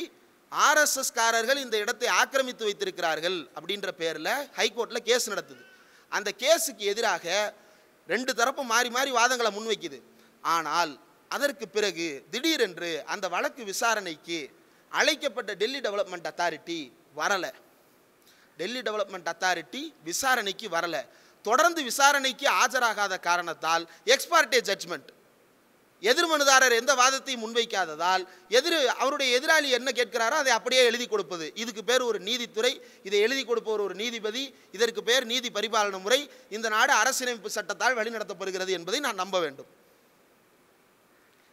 ஆர்எஸ்எஸ் காரர்கள் இந்த இடத்தை ஆக்கிரமித்து வைத்திருக்கிறார்கள் அப்படின்ற பேரில் ஹைகோர்ட்டில் கேஸ் நடத்துது. அந்த கேஸுக்கு எதிராக ரெண்டு தரப்பும் மாறி மாறி வாதங்களை முன்வைக்குது. ஆனால் அதற்கு பிறகு திடீரென்று அந்த வழக்கு விசாரணைக்கு அழைக்கப்பட்ட டெல்லி டெவலப்மெண்ட் அத்தாரிட்டி வரலை. டெல்லி டெவலப்மெண்ட் அத்தாரிட்டி விசாரணைக்கு வரலை. தொடர்ந்து விசாரணைக்கு ஆஜராகாத காரணத்தால் எக்ஸ்பார்ட்டே ஜட்ஜ்மெண்ட், எதிர்மனுதாரர் எந்த வாதத்தையும் முன்வைக்காததால் அவருடைய எதிராளி என்ன கேட்கிறாரோ அதை அப்படியே எழுதி கொடுப்பது. இதுக்கு பேர் ஒரு நீதித்துறை, இதை எழுதி கொடுப்பவர் ஒரு நீதிபதி, இதற்கு பேர் நீதி பரிபாலன முறை. இந்த நாடு அரசியலமைப்பு சட்டத்தால் வழிநடத்தப்படுகிறது என்பதை நான் நம்ப வேண்டும்.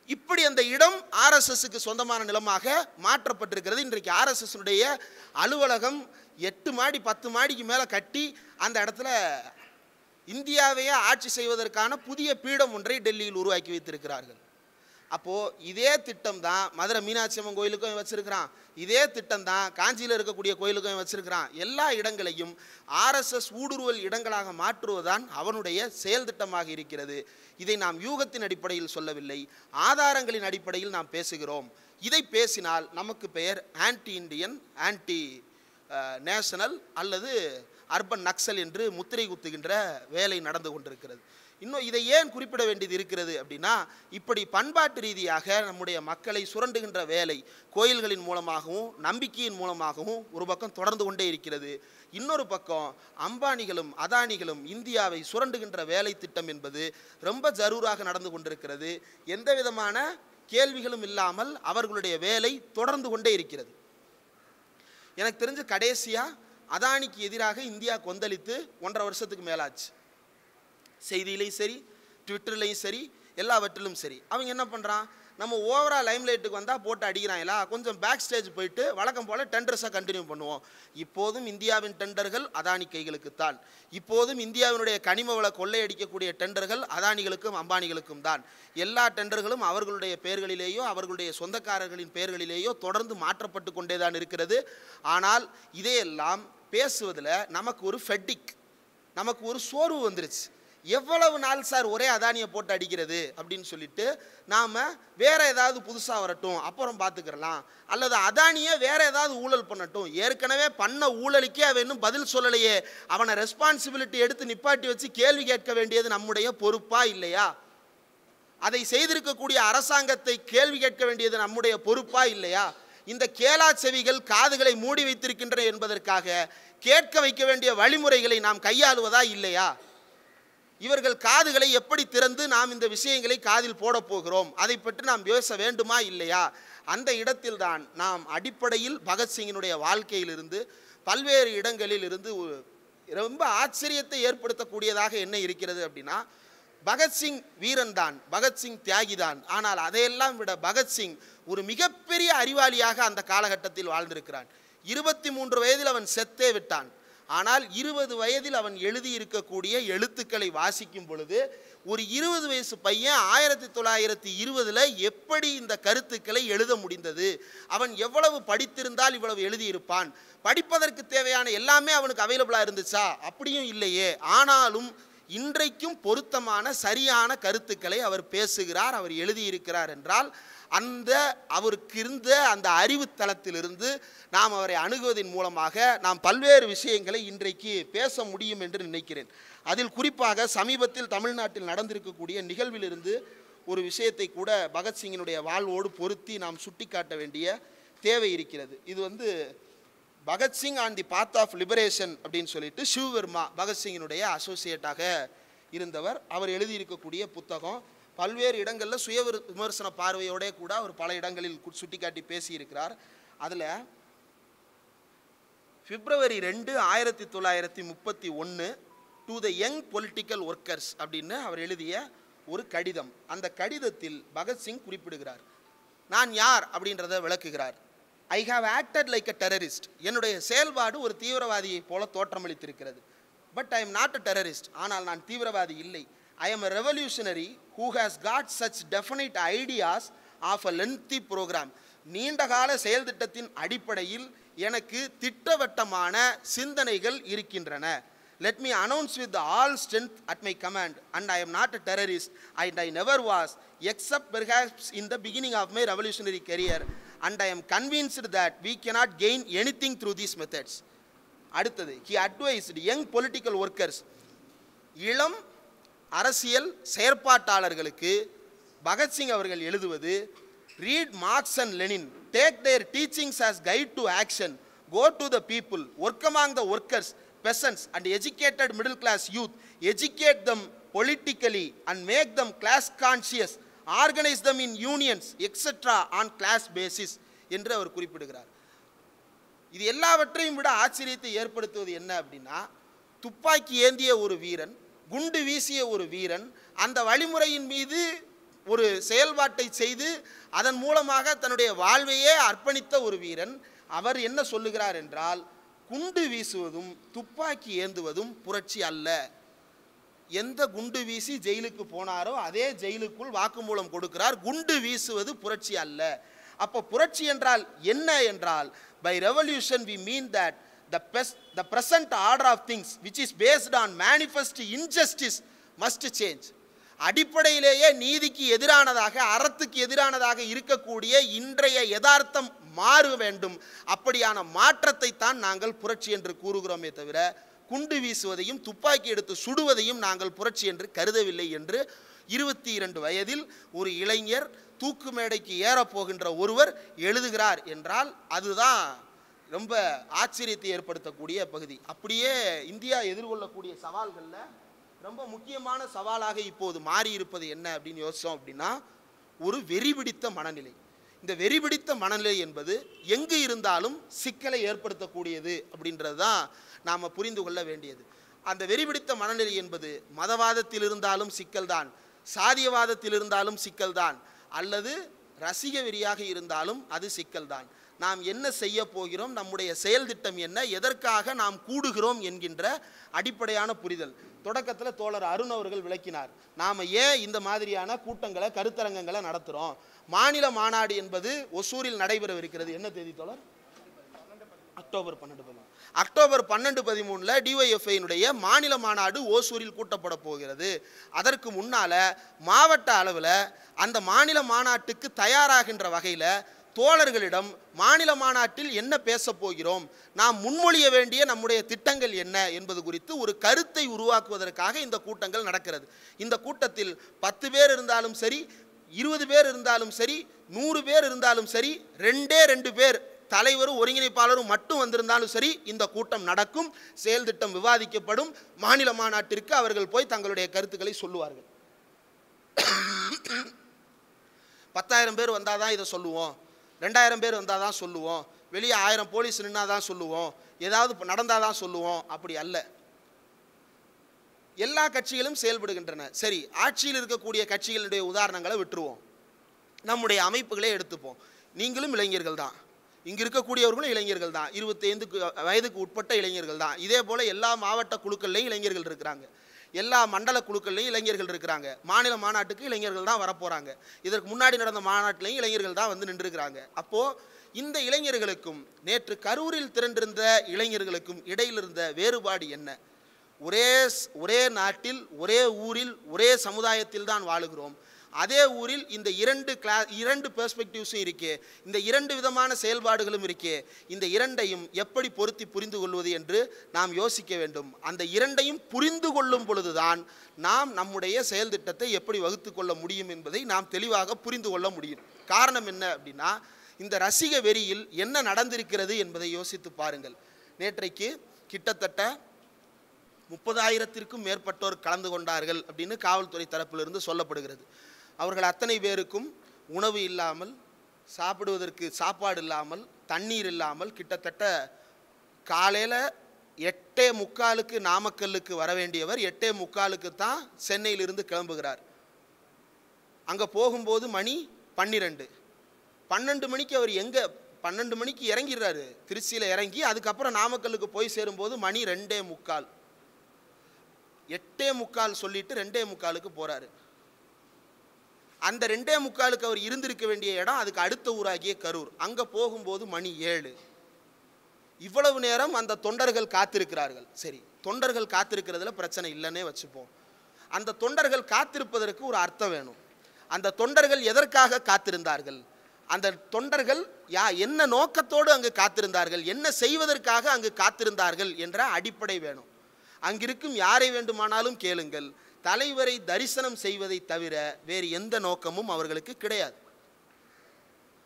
இப்படி அந்த இடம் ஆர்எஸ்எஸ்க்கு சொந்தமான நிலமாக மாற்றப்பட்டிருக்கிறது. இன்றைக்கு ஆர்எஸ்எஸ்னுடைய அலுவலகம் 8 மாடி 10 மாடிக்கு மேலே கட்டி அந்த இடத்துல இந்தியாவையே ஆட்சி செய்வதற்கான புதிய பீடம் ஒன்றை டெல்லியில் உருவாக்கி வைத்திருக்கிறார்கள். அப்போது இதே திட்டம் தான் மதுரை மீனாட்சி அம்மன் கோயிலுக்கும் வச்சிருக்கிறான், இதே திட்டம் தான் காஞ்சியில் இருக்கக்கூடிய கோயிலுக்கும் வச்சிருக்கிறான். எல்லா இடங்களையும் ஆர்எஸ்எஸ் ஊடுருவல் இடங்களாக மாற்றுவதுதான் அவனுடைய செயல் திட்டமாக இருக்கிறது. இதை நாம் யூகத்தின் அடிப்படையில் சொல்லவில்லை, ஆதாரங்களின் அடிப்படையில் நாம் பேசுகிறோம். இதை பேசினால் நமக்கு பெயர் ஆன்டி இண்டியன், ஆன்டி நேஷனல் அல்லது அர்பன் நக்சல் என்று முத்திரை குத்துகின்ற வேலை நடந்து கொண்டிருக்கிறது. இன்னும் இதை ஏன் குறிப்பிட வேண்டியது இருக்கிறது அப்படின்னா, இப்படி பண்பாட்டு ரீதியாக நம்முடைய மக்களை சுரண்டுகின்ற வேலை கோயில்களின் மூலமாகவும் நம்பிக்கையின் மூலமாகவும் ஒரு பக்கம் தொடர்ந்து கொண்டே இருக்கிறது. இன்னொரு பக்கம் அம்பானிகளும் அதானிகளும் இந்தியாவை சுரண்டுகின்ற வேலை திட்டம் என்பது ரொம்ப ஜரூராக நடந்து கொண்டிருக்கிறது. எந்த விதமான கேள்விகளும் இல்லாமல் அவர்களுடைய வேலை தொடர்ந்து கொண்டே இருக்கிறது. எனக்கு தெரிஞ்சு கடைசியாக அதானிக்கு எதிராக இந்தியா கொந்தளித்து 1.5 வருஷத்துக்கு மேலாச்சு. செய்தியிலையும் சரி, ட்விட்டர்லையும் சரி, எல்லாவற்றிலும் சரி. அவங்க என்ன பண்ணுறான், நம்ம ஓவரால் லைம்லைட்டுக்கு வந்தால் போட்டு அடிக்கிறாங்களா, கொஞ்சம் பேக் ஸ்டேஜ் போயிட்டு வழக்கம் போல் டெண்டர்ஸை கண்டினியூ பண்ணுவோம். இப்போதும் இந்தியாவின் டெண்டர்கள் அதானி கைகளுக்குத்தான். இப்போதும் இந்தியாவினுடைய கனிம வள கொள்ளையடிக்கக்கூடிய டெண்டர்கள் அதானிகளுக்கும் அம்பானிகளுக்கும் தான். எல்லா டெண்டர்களும் அவர்களுடைய பெயர்களிலேயோ அவர்களுடைய சொந்தக்காரர்களின் பெயர்களிலேயோ தொடர்ந்து மாற்றப்பட்டு கொண்டே தான் இருக்கிறது. ஆனால் இதையெல்லாம் பேசுவதில் நமக்கு ஒரு ஃபெட்டிக், நமக்கு ஒரு சோர்வு வந்துருச்சு. எவ்வளவு நாள் சார் ஒரே அதானியை போட்டு அடிக்கிறது அப்படின்னு சொல்லிட்டு நாம் வேற ஏதாவது புதுசாக வரட்டும் அப்புறம் பார்த்துக்கிறலாம், அல்லது அதானியை வேற ஏதாவது ஊழல் பண்ணட்டும், ஏற்கனவே பண்ண ஊழலுக்கே அவன் இன்னும் பதில் சொல்லலையே, அவனை ரெஸ்பான்சிபிலிட்டி எடுத்து நிப்பாட்டி வச்சு கேள்வி கேட்க வேண்டியது நம்முடைய பொறுப்பா இல்லையா? அதை செய்திருக்கக்கூடிய அரசாங்கத்தை கேள்வி கேட்க வேண்டியது நம்முடைய பொறுப்பா இல்லையா? இந்த கேளா செவிகள் காதுகளை மூடி வைத்திருக்கின்றன என்பதற்காக கேட்க வைக்க வேண்டிய வழிமுறைகளை நாம் கையாளுவதா இல்லையா? இவர்கள் காதுகளை எப்படி திறந்து நாம் இந்த விஷயங்களை காதில் போட போகிறோம், அதை பற்றி நாம் பேச வேண்டுமா இல்லையா? அந்த இடத்தில்தான் நாம் அடிப்படையில் பகத்சிங்கினுடைய வாழ்க்கையிலிருந்து பல்வேறு இடங்களில் இருந்து ரொம்ப ஆச்சரியத்தை ஏற்படுத்தக்கூடியதாக என்ன இருக்கிறது அப்படின்னா, பகத்சிங் வீரன் தான், பகத்சிங் தியாகி தான். ஆனால் அதையெல்லாம் விட பகத்சிங் ஒரு மிகப்பெரிய அறிவாளியாக அந்த காலகட்டத்தில் வாழ்ந்திருக்கிறான். 23 வயதில் அவன் செத்தே விட்டான். ஆனால் 20 வயதில் அவன் எழுதியிருக்கக்கூடிய எழுத்துக்களை வாசிக்கும் பொழுது ஒரு 20 வயசு பையன் 1920 எப்படி இந்த கருத்துக்களை எழுத முடிந்தது, அவன் எவ்வளவு படித்திருந்தால் இவ்வளவு எழுதியிருப்பான், படிப்பதற்கு தேவையான எல்லாமே அவனுக்கு அவைலபிளாக இருந்துச்சா? அப்படியும் இல்லையே. ஆனாலும் இன்றைக்கும் பொருத்தமான சரியான கருத்துக்களை அவர் பேசுகிறார், அவர் எழுதியிருக்கிறார் என்றால் அந்த அவருக்கு இருந்த அந்த அறிவு தளத்திலிருந்து நாம் அவரை அணுகுவதன் மூலமாக நாம் பல்வேறு விஷயங்களை இன்றைக்கு பேச முடியும் என்று நினைக்கிறேன். அதில் குறிப்பாக சமீபத்தில் தமிழ்நாட்டில் நடந்திருக்கக்கூடிய நிகழ்விலிருந்து ஒரு விஷயத்தை கூட பகத்சிங்கினுடைய வாழ்வோடு பொருத்தி நாம் சுட்டிக்காட்ட வேண்டிய தேவை இருக்கிறது. இது Bhagat Singh on the path of liberation அப்படின்னு சொல்லிட்டு சிவவர்மா பகத்சிங்கினுடைய அசோசியேட்டாக இருந்தவர், அவர் எழுதியிருக்கக்கூடிய புத்தகம். பல்வேறு இடங்களில் சுய விமர்சன பார்வையோட கூட அவர் பல இடங்களில் சுட்டிக்காட்டி பேசியிருக்கிறார். அதில் February 2, 1931 to the young political workers அப்படின்னு அவர் எழுதிய ஒரு கடிதம். அந்த கடிதத்தில் பகத்சிங் குறிப்பிடுகிறார், நான் யார் அப்படின்றத விளக்குகிறார். I have acted like a terrorist, என்னுடைய செயல்பாடு ஒரு தீவிரவாதியை போல தோற்றமளித்திருக்கிறது. But I am not a terrorist. ஆனால் நான் தீவிரவாதி இல்லை. I am a revolutionary who has got such definite ideas of a lengthy program. நீண்டகால செயல் திட்டத்தின் அடிப்படையில் எனக்கு திட்டவட்டமான சிந்தனைகள் இருக்கின்றன. Let me announce with all strength at my command, and I am not a terrorist, and I never was, except perhaps in the beginning of my revolutionary career, and I am convinced that we cannot gain anything through these methods. அடுத்தது, he advised young political workers, இளம் அரசியல் செயற்பாட்டாளர்களுக்கு பகத்சிங் அவர்கள் எழுதுவது, read Marx and Lenin, take their teachings as guide to action, go to the people, work among the workers, peasants and educated middle class youth, educate them politically and make them class conscious, organize them in unions etc. on class basis என்று அவர் குறிப்பிடுகிறார். இது எல்லாவற்றையும் விட ஆச்சரியத்தை ஏற்படுத்துவது என்ன அப்படின்னா, துப்பாக்கி ஏந்திய ஒரு வீரன், குண்டு வீசிய ஒரு வீரன், அந்த வழிமுறையின் மீது ஒரு செயல்பாட்டை செய்து அதன் மூலமாக தன்னுடைய வாழ்வையே அர்ப்பணித்த ஒரு வீரன், அவர் என்ன சொல்லுகிறார் என்றால், குண்டு வீசுவதும் துப்பாக்கி ஏந்துவதும் புரட்சி அல்ல. எந்த குண்டு வீசி ஜெயிலுக்கு போனாரோ அதே ஜெயிலுக்குள் வாக்குமூலம் கொடுக்கிறார். குண்டு வீசுவது புரட்சி அல்ல. அப்போ புரட்சி என்றால் என்ன என்றால், by revolution we mean that the present order of things which is based on manifest injustice must change. அடிப்படையிலேயே நீதிக்கு எதிரானதாக, அறத்துக்கு எதிரானதாக இருக்கக்கூடிய இன்றைய யதார்த்தம் மாற வேண்டும். அப்படியான மாற்றத்தை தான் நாங்கள் புரட்சி என்று கூறுகிறோமே தவிர, குண்டு வீசுவதையும் துப்பாக்கி எடுத்து சுடுவதையும் நாங்கள் புரட்சி என்று கருதவில்லை என்று 22 வயதில் ஒரு இளைஞர் தூக்கு மேடைக்கு ஏறப்போகின்ற ஒருவர் எழுதுகிறார் என்றால் அதுதான் ரொம்ப ஆச்சரியத்தை ஏற்படுத்தக்கூடிய பகுதி. அப்படியே இந்தியா எதிர்கொள்ளக்கூடிய சவால்களில் ரொம்ப முக்கியமான சவாலாக இப்போது மாறி இருப்பது என்ன அப்படின்னு யோசிச்சோம் அப்படின்னா, ஒரு வெறிபிடித்த மனநிலை. இந்த வெறிபிடித்த மனநிலை என்பது எங்கு இருந்தாலும் சிக்கலை ஏற்படுத்தக்கூடியது அப்படின்றது தான் நாம் புரிந்து கொள்ள வேண்டியது. அந்த வெறிபிடித்த மனநிலை என்பது மதவாதத்தில் இருந்தாலும் சிக்கல்தான், சாதியவாதத்தில் இருந்தாலும் சிக்கல்தான், அல்லது ரசிக வெறியாக இருந்தாலும் அது சிக்கல்தான். நாம் என்ன செய்ய போகிறோம், நம்முடைய செயல் திட்டம் என்ன, எதற்காக நாம் கூடுகிறோம் என்கின்ற அடிப்படையான புரிதல் தொடக்கத்தில் தோழர் அருண் அவர்கள் விளக்கினார். நாம் ஏன் இந்த மாதிரியான கூட்டங்களை, கருத்தரங்கங்களை நடத்துகிறோம். மாநில மாநாடு என்பது ஒசூரில் நடைபெறவிருக்கிறது. என்ன தேதி தோழர்? அக்டோபர் 12. அக்டோபர் 12-13 டிஒய்எஃப்ஐனுடைய மாநில மாநாடு ஓசூரில் கூட்டப்பட போகிறது. அதற்கு முன்னால் மாவட்ட அளவில் அந்த மாநில மாநாட்டுக்கு தயாராகின்ற வகையில் தோழர்களிடம் மாநில மாநாட்டில் என்ன பேச போகிறோம், நாம் முன்மொழிய வேண்டிய நம்முடைய திட்டங்கள் என்ன என்பது குறித்து ஒரு கருத்தை உருவாக்குவதற்காக இந்த கூட்டங்கள் நடக்கிறது. இந்த கூட்டத்தில் 10 பேர் இருந்தாலும் சரி, 20 பேர் இருந்தாலும் சரி, 100 பேர் இருந்தாலும் சரி, 2 பேர் தலைவரும் ஒருங்கிணைப்பாளரும் மட்டும் வந்திருந்தாலும் சரி, இந்த கூட்டம் நடக்கும், செயல் திட்டம் விவாதிக்கப்படும். மாநில மாநாட்டிற்கு அவர்கள் போய் தங்களுடைய கருத்துக்களை சொல்லுவார்கள். 10,000 பேர் வந்தால் தான் இதை சொல்லுவோம், 2,000 பேர் வந்தால் தான் சொல்லுவோம், வெளியே 1000 போலீஸ் நின்னா தான் சொல்லுவோம், ஏதாவது நடந்தால் தான் சொல்லுவோம். அப்படி அல்ல. எல்லா கட்சிகளும் செயல்படுகின்றன. சரி, ஆட்சியில் இருக்கக்கூடிய கட்சிகளுடைய உதாரணங்களை விட்டுருவோம், நம்முடைய அமைப்புகளே எடுத்துப்போம். நீங்களும் இளைஞர்கள் தான், இங்கே இருக்கக்கூடியவர்களும் இளைஞர்கள் தான், 25 வயதுக்கு உட்பட்ட இளைஞர்கள் தான். இதே போல் எல்லா மாவட்ட குழுக்கள்லையும் இளைஞர்கள் இருக்கிறாங்க, எல்லா மண்டல குழுக்கள்லையும் இளைஞர்கள் இருக்கிறாங்க. மாநில மாநாட்டுக்கு இளைஞர்கள் தான் வரப்போகிறாங்க. இதற்கு முன்னாடி நடந்த மாநாட்டிலையும் இளைஞர்கள் தான் வந்து நின்றுருக்கிறாங்க. அப்போது இந்த இளைஞர்களுக்கும் நேற்று கரூரில் திரண்டிருந்த இளைஞர்களுக்கும் இடையில் இருந்த வேறுபாடு என்ன? ஒரே நாட்டில், ஒரே ஊரில், ஒரே சமுதாயத்தில் தான் வாழுகிறோம். அதே ஊரில் இந்த 2 பெர்ஸ்பெக்டிவ்ஸும் இருக்கே, இந்த 2 விதமான செயல்பாடுகளும் இருக்கே, இந்த 2ஐயும் எப்படி பொருத்தி புரிந்து கொள்வது என்று நாம் யோசிக்க வேண்டும். அந்த 2ஐயும் புரிந்து கொள்ளும் பொழுதுதான் நாம் நம்முடைய செயல் திட்டத்தை எப்படி வகுத்து கொள்ள முடியும் என்பதை நாம் தெளிவாக புரிந்து கொள்ள முடியும். காரணம் என்ன அப்படின்னா, இந்த ரசிக வெறியில் என்ன நடந்திருக்கிறது என்பதை யோசித்து பாருங்கள். நேற்றைக்கு கிட்டத்தட்ட 30,000த்திற்கும் மேற்பட்டோர் கலந்து கொண்டார்கள் அப்படின்னு காவல்துறை தரப்பிலிருந்து சொல்லப்படுகிறது. அவர்கள் அத்தனை பேருக்கும் உணவு இல்லாமல், சாப்பிடுவதற்கு சாப்பாடு இல்லாமல், தண்ணீர் இல்லாமல், கிட்டத்தட்ட காலையில் 8:45 நாமக்கல்லுக்கு வர வேண்டியவர் 8:45 தான் சென்னையிலிருந்து கிளம்புகிறார். அங்கே போகும்போது மணி 12 மணிக்கு அவர் 12 மணிக்கு இறங்கிடுறாரு திருச்சியில் இறங்கி. அதுக்கப்புறம் நாமக்கல்லுக்கு போய் சேரும்போது மணி 2:45. 8:45 சொல்லிட்டு 2:45க்கு போறாரு. அந்த 2:45க்கு அவர் இருந்திருக்க வேண்டிய இடம் அதுக்கு அடுத்த ஊராகிய கரூர். அங்க போகும்போது மணி 7. இவ்வளவு நேரம் அந்த தொண்டர்கள் காத்திருக்கிறார்கள். சரி, தொண்டர்கள் காத்திருக்கிறதுல பிரச்சனை இல்லைன்னே வச்சுப்போம். அந்த தொண்டர்கள் காத்திருப்பதற்கு ஒரு அர்த்தம் வேணும். அந்த தொண்டர்கள் எதற்காக காத்திருந்தார்கள், அந்த தொண்டர்கள் என்ன நோக்கத்தோடு அங்கு காத்திருந்தார்கள், என்ன செய்வதற்காக அங்கு காத்திருந்தார்கள் என்ற அடிப்படை வேணும். அங்கிருக்கும் யாரை வேண்டுமானாலும் கேளுங்கள், தலைவரை தரிசனம் செய்வதை தவிர வேறு எந்த நோக்கமும் அவர்களுக்கு கிடையாது.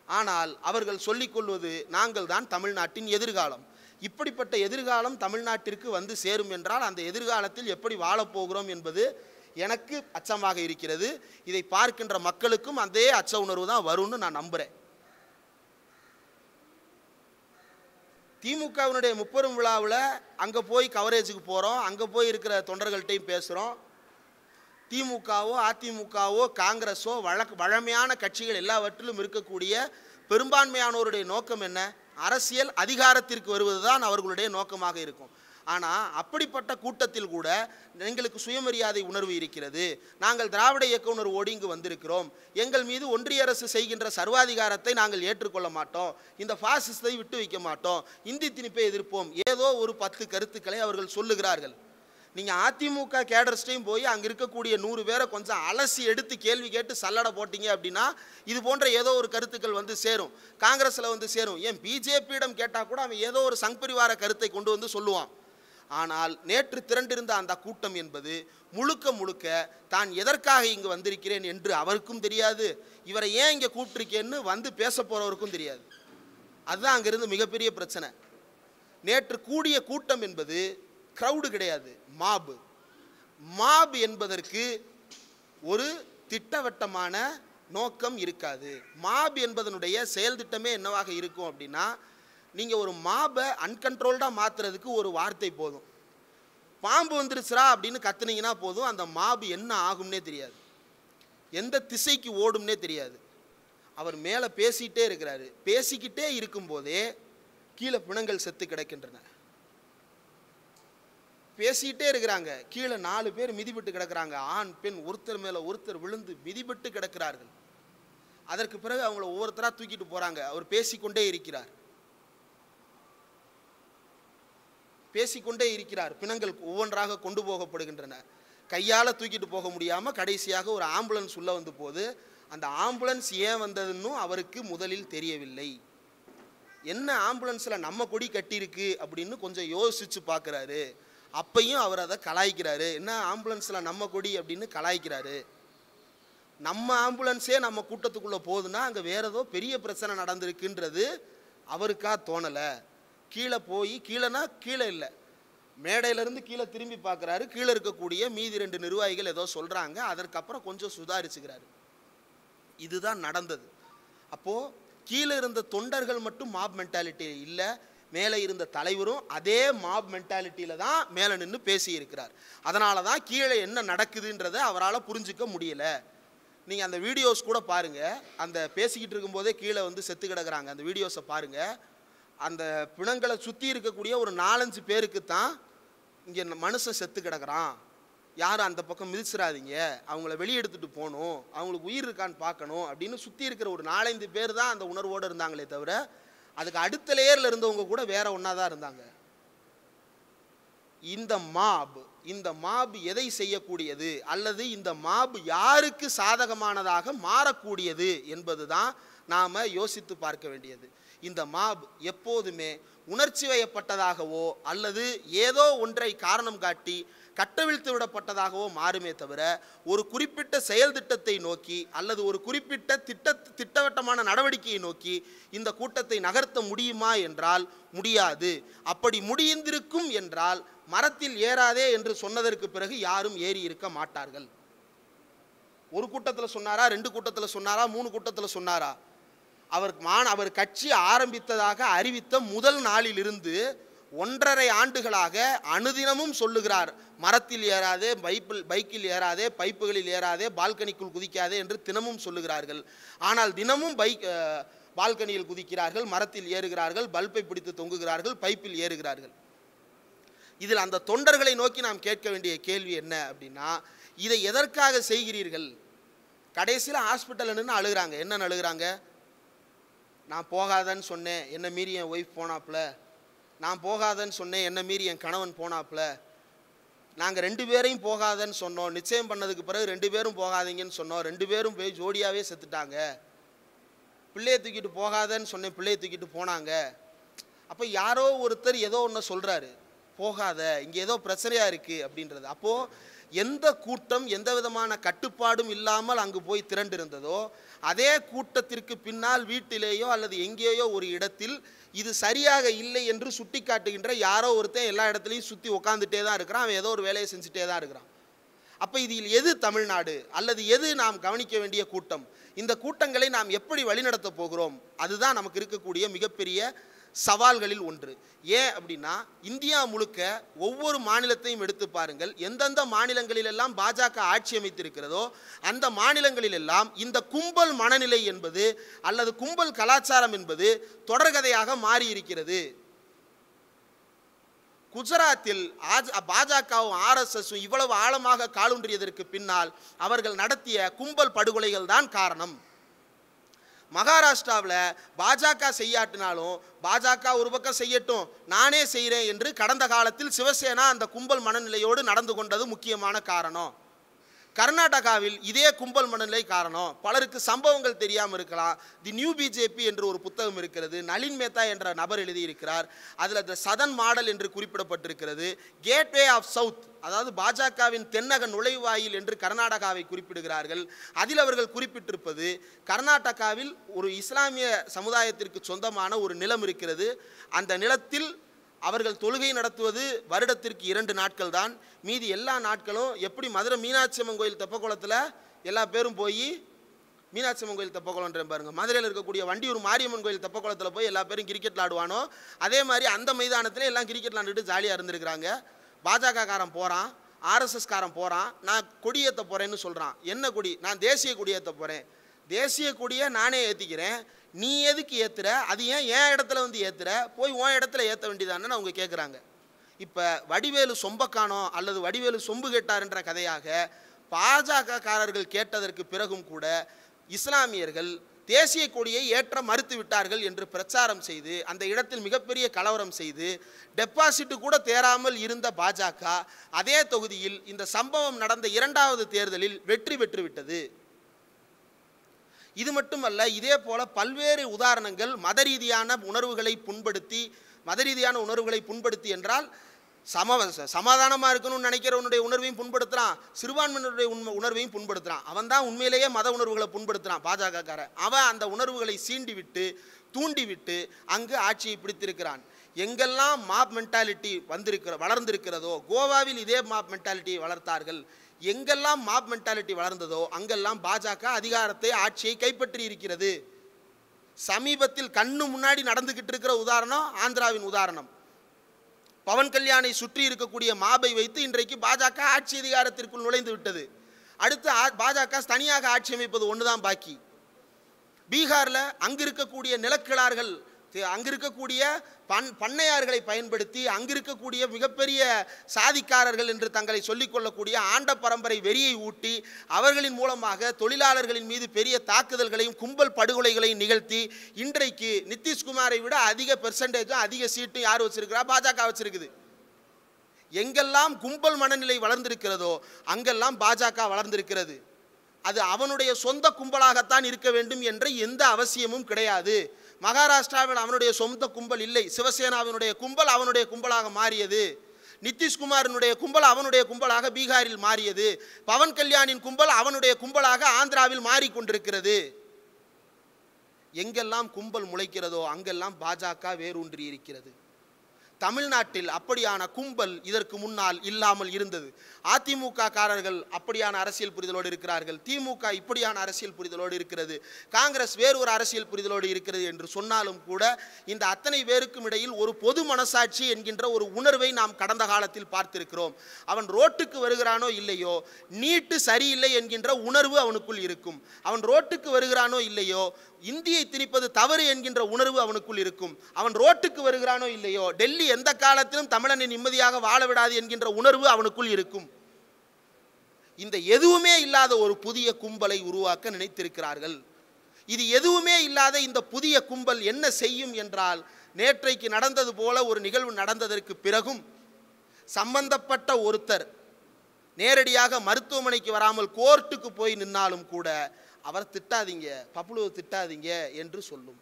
ஆனால் அவர்கள் சொல்லிக்கொள்வது நாங்கள் தான் தமிழ்நாட்டின் எதிர்காலம். இப்படிப்பட்ட எதிர்காலம் தமிழ்நாட்டிற்கு வந்து சேரும் என்றால் அந்த எதிர்காலத்தில் எப்படி வாழப்போகிறோம் என்பது எனக்கு அச்சமாக இருக்கிறது. இதை பார்க்கின்ற மக்களுக்கும் அதே அச்ச உணர்வு தான் வரும்னு நான் நம்புகிறேன். திமுகவினுடைய முப்பெரும் விழாவில் அங்கே போய் கவரேஜுக்கு போகிறோம், அங்கே போய் இருக்கிற தொண்டர்கள்ட்டையும் பேசுகிறோம். திமுகவோ அதிமுகவோ காங்கிரஸோ வழமையான கட்சிகள் எல்லாவற்றிலும் இருக்கக்கூடிய பெரும்பான்மையானோருடைய நோக்கம் என்ன, அரசியல் அதிகாரத்திற்கு வருவது தான் அவர்களுடைய நோக்கமாக இருக்கும். ஆனால் அப்படிப்பட்ட கூட்டத்தில் கூட எங்களுக்கு சுயமரியாதை உணர்வு இருக்கிறது, நாங்கள் திராவிட இயக்க உணர்வோடு இங்கு வந்திருக்கிறோம், எங்கள் மீது ஒன்றிய அரசு செய்கின்ற சர்வாதிகாரத்தை நாங்கள் ஏற்றுக்கொள்ள மாட்டோம், இந்த பாசிசத்தை விட்டு வைக்க மாட்டோம், இந்தி திணிப்பை எதிர்ப்போம், ஏதோ ஒரு 10 கருத்துக்களை அவர்கள் சொல்லுகிறார்கள். நீங்கள் அதிமுக கேடர்ஸ்டையும் போய் அங்கே இருக்கக்கூடிய 100 பேரை கொஞ்சம் அலசி எடுத்து கேள்வி கேட்டு சல்லடை போட்டிங்க அப்படின்னா இது போன்ற ஏதோ ஒரு கருத்துக்கள் வந்து சேரும், காங்கிரஸில் வந்து சேரும். ஏன் பிஜேபியிடம் கேட்டால் கூட அவன் ஏதோ ஒரு சங்பரிவார கருத்தை கொண்டு வந்து சொல்லுவான். ஆனால் நேற்று திரண்டிருந்த அந்த கூட்டம் என்பது முழுக்க முழுக்க தான் எதற்காக இங்கு வந்திருக்கிறேன் என்று அவருக்கும் தெரியாது, இவரை ஏன் இங்கே கூப்பிட்டிருக்கேன்னு வந்து பேச போகிறவருக்கும் தெரியாது. அதுதான் அங்கிருந்து மிகப்பெரிய பிரச்சனை. நேற்று கூடிய கூட்டம் என்பது க்ரௌடு கிடையாது, மாபு. மாபு என்பதற்கு ஒரு திட்டவட்டமான நோக்கம் இருக்காது. மாபு என்பதனுடைய செயல் திட்டமே என்னவாக இருக்கும் அப்படின்னா, நீங்கள் ஒரு மாபை அன்கண்ட்ரோல்டாக மாற்றுறதுக்கு ஒரு வார்த்தை போதும். பாம்பு வந்துருச்சுரா அப்படின்னு கத்துனீங்கன்னா போதும், அந்த மாபு என்ன ஆகும்னே தெரியாது, எந்த திசைக்கு ஓடும்னே தெரியாது. அவர் மேலே பேசிக்கிட்டே இருக்கிறாரு, பேசிக்கிட்டே இருக்கும்போதே கீழே பிணங்கள் செத்து கிடக்கின்றன. பேசிக்கிட்டே இருக்கிறாங்க, கீழே 4 பேர் மிதிபட்டு கிடக்கிறாங்க, ஆண் பெண் ஒருத்தர் மேலே ஒருத்தர் விழுந்து மிதிபட்டு கிடக்கிறார்கள். அதற்கு பிறகு அவங்கள ஒவ்வொருத்தராக தூக்கிட்டு போகிறாங்க. அவர் பேசிக்கொண்டே இருக்கிறார், பேசிக்கொண்டே இருக்கிறார். பிணங்கள் ஒவ்வொன்றாக கொண்டு போகப்படுகின்றன. கையால் தூக்கிட்டு போக முடியாமல் கடைசியாக ஒரு ஆம்புலன்ஸ் உள்ளே வந்து போகுது. அந்த ஆம்புலன்ஸ் ஏன் வந்ததுன்னு அவருக்கு முதலில் தெரியவில்லை. என்ன ஆம்புலன்ஸில் நம்ம கொடி கட்டியிருக்கு அப்படின்னு கொஞ்சம் யோசிச்சு பார்க்குறாரு. அப்பையும் அவர் அதை கலாய்க்கிறாரு, என்ன ஆம்புலன்ஸில் நம்ம கொடி அப்படின்னு கலாய்க்கிறாரு. நம்ம ஆம்புலன்ஸே நம்ம கூட்டத்துக்குள்ளே போகுதுன்னா அங்கே வேறு ஏதோ பெரிய பிரச்சனை நடந்திருக்குன்றது அவருக்கா தோணலை. கீழே போய், கீழேனா கீழே இல்லை, மேடையிலேருந்து கீழே திரும்பி பார்க்குறாரு. கீழே இருக்கக்கூடிய மீதி 2 நிர்வாகிகள் ஏதோ சொல்கிறாங்க, அதற்கப்புறம் கொஞ்சம் சுதாரிச்சுக்கிறாரு. இதுதான் நடந்தது. அப்போது கீழே இருந்த தொண்டர்கள் மட்டும் மாப் மென்டாலிட்டி இல்லை, மேலே இருந்த தலைவரும் அதே மாப் மென்டாலிட்டியில் தான் மேலே நின்று பேசியிருக்கிறார். அதனால தான் கீழே என்ன நடக்குதுன்றதை அவரால் புரிஞ்சிக்க முடியலை. நீங்கள் அந்த வீடியோஸ் கூட பாருங்கள், அந்த பேசிக்கிட்டு இருக்கும்போதே கீழே வந்து செத்து கிடக்கிறாங்க, அந்த வீடியோஸை பாருங்கள். அந்த பிணங்களை சுற்றி இருக்கக்கூடிய ஒரு 4-5 பேருக்கு தான் இங்கே மனுஷன் செத்து கிடக்கிறான், யாரும் அந்த பக்கம் மிதிச்சிடாதீங்க, அவங்கள வெளியே எடுத்துகிட்டு போகணும், அவங்களுக்கு உயிர் இருக்கான்னு பார்க்கணும் அப்படின்னு சுற்றி இருக்கிற ஒரு 4-5 பேர் தான் அந்த உணர்வோடு இருந்தாங்களே தவிர அதுக்கு அடுத்த லேயரில் இருந்தவங்க கூட வேற ஒன்றா தான் இருந்தாங்க. இந்த மாப் எதை செய்யக்கூடியது அல்லது இந்த மாப் யாருக்கு சாதகமானதாக மாறக்கூடியது என்பது தான் நாம் யோசித்து பார்க்க வேண்டியது. இந்த மாப் எப்போதுமே உணர்ச்சி வயப்பட்டதாகவோ அல்லது ஏதோ ஒன்றை காரணம் காட்டி கட்டவிழ்த்து விடப்பட்டதாகவோ மாறுமே தவிர ஒரு குறிப்பிட்ட செயல் திட்டத்தை நோக்கி அல்லது ஒரு குறிப்பிட்ட திட்டவட்டமான நடவடிக்கையை நோக்கி இந்த கூட்டத்தை நகர்த்த முடியுமா என்றால் முடியாது. அப்படி முடிந்திருக்கும் என்றால் மரத்தில் ஏறாதே என்று சொன்னதற்கு பிறகு யாரும் ஏறி இருக்க மாட்டார்கள். ஒரு கூட்டத்தில் சொன்னாரா, 2 கூட்டத்தில் சொன்னாரா, 3 கூட்டத்தில் சொன்னாரா? அவர் கட்சி ஆரம்பித்ததாக அறிவித்த முதல் நாளிலிருந்து 1.5 ஆண்டுகளாக அனுதினமும் சொல்லுகிறார், மரத்தில் ஏறாதே, பைக்கில் ஏறாதே, பைப்புகளில் ஏறாதே, பால்கனிக்குள் குதிக்காதே என்று தினமும் சொல்லுகிறார்கள். ஆனால் தினமும் பால்கனியில் குதிக்கிறார்கள், மரத்தில் ஏறுகிறார்கள், பல்பை பிடித்து தொங்குகிறார்கள், பைப்பில் ஏறுகிறார்கள். இதில் அந்த தொண்டர்களை நோக்கி நாம் கேட்க வேண்டிய கேள்வி என்ன அப்படின்னா, இதை எதற்காக செய்கிறீர்கள்? கடைசியில் ஹாஸ்பிட்டலில் நின்று அழுகிறாங்க. என்னன்னு அழுகிறாங்க? நான் போகாதன்னு சொன்னேன், என்னை மீறி என் ஒய்ஃப் போனாப்புல. நான் போகாதன்னு சொன்னேன், என்னை மீறி என் கணவன் போனாப்புல. நாங்கள் 2 பேரையும் போகாதன்னு சொன்னோம், நிச்சயம் பண்ணதுக்கு பிறகு 2 பேரும் போகாதீங்கன்னு சொன்னோம், 2 பேரும் போய் ஜோடியாகவே செத்துட்டாங்க. பிள்ளையை தூக்கிட்டு போகாதன்னு சொன்னேன், பிள்ளையை தூக்கிட்டு போனாங்க. அப்போ யாரோ ஒருத்தர் ஏதோ ஒன்று சொல்கிறாரு, போகாத, இங்கே ஏதோ பிரச்சனையாக இருக்குது அப்படின்றது. அப்போது எந்த கூட்டம் எந்த விதமான கட்டுப்பாடும் இல்லாமல் அங்கு போய் திரண்டிருந்ததோ, அதே கூட்டத்திற்கு பின்னால் வீட்டிலேயோ அல்லது எங்கேயோ ஒரு இடத்தில் இது சரியாக இல்லை என்று சுட்டி காட்டுகின்ற யாரோ ஒருத்தன் எல்லா இடத்துலையும் சுற்றி உட்காந்துட்டே தான் இருக்கிறான். அவன் ஏதோ ஒரு வேலையை செஞ்சுட்டே தான் இருக்கிறான். அப்போ இதில் எது தமிழ்நாடு அல்லது எது நாம் கவனிக்க வேண்டிய கூட்டம்? இந்த கூட்டங்களை நாம் எப்படி வழிநடத்த போகிறோம்? அதுதான் நமக்கு இருக்கக்கூடிய மிகப்பெரிய சவால்களில் ஒன்று. ஏன் அப்படின்னா, இந்தியா முழுக்க ஒவ்வொரு மாநிலத்தையும் எடுத்து பாருங்கள். எந்தெந்த மாநிலங்களிலெல்லாம் பாஜக ஆட்சி அமைத்திருக்கிறதோ அந்த மாநிலங்களிலெல்லாம் இந்த கும்பல் மனநிலை என்பது அல்லது கும்பல் கலாச்சாரம் என்பது தொடர்கதையாக மாறியிருக்கிறது. குஜராத்தில் பாஜகவும் RSSம் இவ்வளவு ஆழமாக காலூன்றியதற்கு பின்னால் அவர்கள் நடத்திய கும்பல் படுகொலைகள் தான் காரணம். மகாராஷ்டிராவில் பாஜக செய்யாட்டினாலும் பாஜக ஒரு பக்கம் செய்யட்டும், நானே செய்கிறேன் என்று கடந்த காலத்தில் சிவசேனா அந்த கும்பல் மனநிலையோடு நடந்து கொண்டது முக்கியமான காரணம். கர்நாடகாவில் இதே கும்பல் மனநிலை காரணம். பலருக்கு சம்பவங்கள் தெரியாமல் இருக்கலாம். தி நியூ பிஜேபி என்று ஒரு புத்தகம் இருக்கிறது, நளின் மேத்தா என்ற நபர் எழுதியிருக்கிறார். அதில் த சதன் மாடல் என்று குறிப்பிடப்பட்டிருக்கிறது. கேட்வே ஆஃப் சவுத், அதாவது பாஜகவின் தென்னக நுழைவாயில் என்று கர்நாடகாவை குறிப்பிடுகிறார்கள். அதில் அவர்கள் குறிப்பிட்டிருப்பது, கர்நாடகாவில் ஒரு இஸ்லாமிய சமுதாயத்திற்கு சொந்தமான ஒரு நிலம் இருக்கிறது. அந்த நிலத்தில் அவர்கள் தொழுகை நடத்துவது வருடத்திற்கு 2 நாட்கள் தான். மீதி எல்லா நாட்களும் எப்படி மதுரை மீனாட்சி அம்மன் கோயில் தெப்பக்குளத்தில் எல்லா பேரும் போய், மீனாட்சி அம்மன் கோயில் தெப்பக்குளம்ன்ற பாருங்கள், மதுரையில் இருக்கக்கூடிய வண்டியூர் மாரியம்மன் கோயில் தெப்பக்குளத்தில் போய் எல்லா பேரும் கிரிக்கெட் விளாடுவானோ அதே மாதிரி அந்த மைதானத்தில் எல்லாம் கிரிக்கெட் விளாண்டுட்டு ஜாலியாக இருந்திருக்கிறாங்க. பாஜக காரன் போகிறான், RSS காரன் போகிறான், நான் கொடியேற்ற போகிறேன்னு சொல்கிறான். என்ன கொடி? நான் தேசிய கொடியேற்ற போகிறேன். தேசிய கொடியை நானே ஏற்றிக்கிறேன், நீ எதுக்கு ஏற்றுற? அது ஏன் என் இடத்துல வந்து ஏற்றுற? போய் உன் இடத்துல ஏற்ற வேண்டியதானு அவங்க கேட்குறாங்க. இப்போ வடிவேலு சொம்பக்கானோ அல்லது வடிவேலு சொம்பு கேட்டார்ன்ற கதையாக பாஜக காரர்கள் கேட்டதற்கு பிறகும் கூட இஸ்லாமியர்கள் தேசிய கொடியை ஏற்ற மறுத்து விட்டார்கள் என்று பிரச்சாரம் செய்து அந்த இடத்தில் மிகப்பெரிய கலவரம் செய்து டெபாசிட் கூட தேராமல் இருந்த பாஜக அதே தொகுதியில் இந்த சம்பவம் நடந்த 2வது தேர்தலில் வெற்றி பெற்றுவிட்டது. இது மட்டுமல்ல, இதே போல பல்வேறு உதாரணங்கள் மத ரீதியான உணர்வுகளை புண்படுத்தி என்றால் சமாதானமாக இருக்கணும்னு நினைக்கிறவனுடைய உணர்வையும் புண்படுத்துகிறான், சிறுபான்மையினருடைய உணர்வையும் புண்படுத்துகிறான். அவன் தான் உண்மையிலேயே மத உணர்வுகளை புண்படுத்துகிறான் பாஜகக்காரன். அவன் அந்த உணர்வுகளை சீண்டிவிட்டு தூண்டிவிட்டு அங்கு ஆட்சியை பிடித்திருக்கிறான். எங்கெல்லாம் மாப் மென்டாலிட்டி வளர்ந்திருக்கிறதோ, கோவாவில் இதே மாப் மென்டாலிட்டியை வளர்த்தார்கள். எங்கெல்லாம் மாப் மென்டாலிட்டி வளர்ந்ததோ அங்கெல்லாம் பாஜக அதிகாரத்தை, ஆட்சியை கைப்பற்றி இருக்கிறது. சமீபத்தில் கண்ணு முன்னாடி நடந்துகிட்டு இருக்கிற உதாரணம் ஆந்திராவின் உதாரணம். பவன் கல்யாணை சுற்றி இருக்கக்கூடிய மாபை வைத்து இன்றைக்கு பாஜக ஆட்சி அதிகாரத்திற்குள் நுழைந்து விட்டது. அடுத்து பாஜக தனியாக ஆட்சி அமைப்பது ஒன்றுதான் பாக்கி. பீகாரில் அங்கு இருக்கக்கூடிய நிலக்கிழார்கள், அங்கு இருக்கக்கூடிய பண்ணையார்களை பயன்படுத்தி அங்கு இருக்கக்கூடிய மிகப்பெரிய சாதிக்காரர்கள் என்று தங்களை சொல்லிக்கொள்ளக்கூடிய ஆண்ட பரம்பரை வெறியை ஊட்டி அவர்களின் மூலமாக தொழிலாளர்களின் மீது பெரிய தாக்குதல்களையும் கும்பல் படுகொலைகளையும் நிகழ்த்தி இன்றைக்கு நிதிஷ்குமாரை விட அதிக பெர்சன்டேஜும் அதிக சீட்டும் யார் வச்சிருக்கிறா? பாஜக வச்சிருக்குது. எங்கெல்லாம் கும்பல் மனநிலை வளர்ந்திருக்கிறதோ அங்கெல்லாம் பாஜக வளர்ந்திருக்கிறது. அது அவனுடைய சொந்த கும்பலாகத்தான் இருக்க வேண்டும் என்ற எந்த அவசியமும் கிடையாது. மகாராஷ்டிராவில் அவனுடைய சொந்த கும்பல் இல்லை. சிவசேனாவினுடைய கும்பல் அவனுடைய கும்பலாக மாறியது. நிதிஷ்குமாரினுடைய கும்பல் அவனுடைய கும்பலாக பீகாரில் மாறியது. பவன் கல்யாணின் கும்பல் அவனுடைய கும்பலாக ஆந்திராவில் மாறிக்கொண்டிருக்கிறது. எங்கெல்லாம் கும்பல் முளைக்கிறதோ அங்கெல்லாம் பாஜக வேரூன்றி இருக்கிறது. தமிழ்நாட்டில் அப்படியான கும்பல் இதற்கு முன்னால் இல்லாமல் இருந்தது. அதிமுக காரர்கள் அப்படியான அரசியல் புரிதலோடு இருக்கிறார்கள், திமுக இப்படியான அரசியல் புரிதலோடு இருக்கிறது, காங்கிரஸ் வேறு ஒரு அரசியல் புரிதலோடு இருக்கிறது என்று சொன்னாலும் கூட இந்த அத்தனை பேருக்கும் இடையில் ஒரு பொது மனசாட்சி என்கின்ற ஒரு உணர்வை நாம் கடந்த காலத்தில் பார்த்திருக்கிறோம். அவன் ரோட்டுக்கு வருகிறானோ இல்லையோ, நீட்டு சரியில்லை என்கின்ற உணர்வு அவனுக்குள் இருக்கும். அவன் ரோட்டுக்கு வருகிறானோ இல்லையோ, இந்தியை திணிப்பது தவறு என்கின்ற உணர்வு அவனுக்குள் இருக்கும். அவன் ரோட்டுக்கு வருகிறானோ இல்லையோ, டெல்லி எந்த காலத்திலும் தமிழனை நிம்மதியாக வாழ விடாது என்கின்ற உணர்வு அவனுக்குள் இருக்கும். இந்த எதுவுமே இல்லாத ஒரு புதிய கும்பலை உருவாக்க நினைத்திருக்கிறார்கள். இது எதுவுமே இல்லாத இந்த புதிய கும்பல் என்ன செய்யும் என்றால், நேற்றைக்கு நடந்தது போல ஒரு நிகழ்வு நடந்ததற்கு பிறகும் சம்பந்தப்பட்ட ஒருத்தர் நேரடியாக மருத்துவமனைக்கு வராமல் கோர்ட்டுக்கு போய் நின்னாலும் கூட அவர் திட்டாதீங்க, பப்புலுவை திட்டாதீங்க என்று சொல்லும்.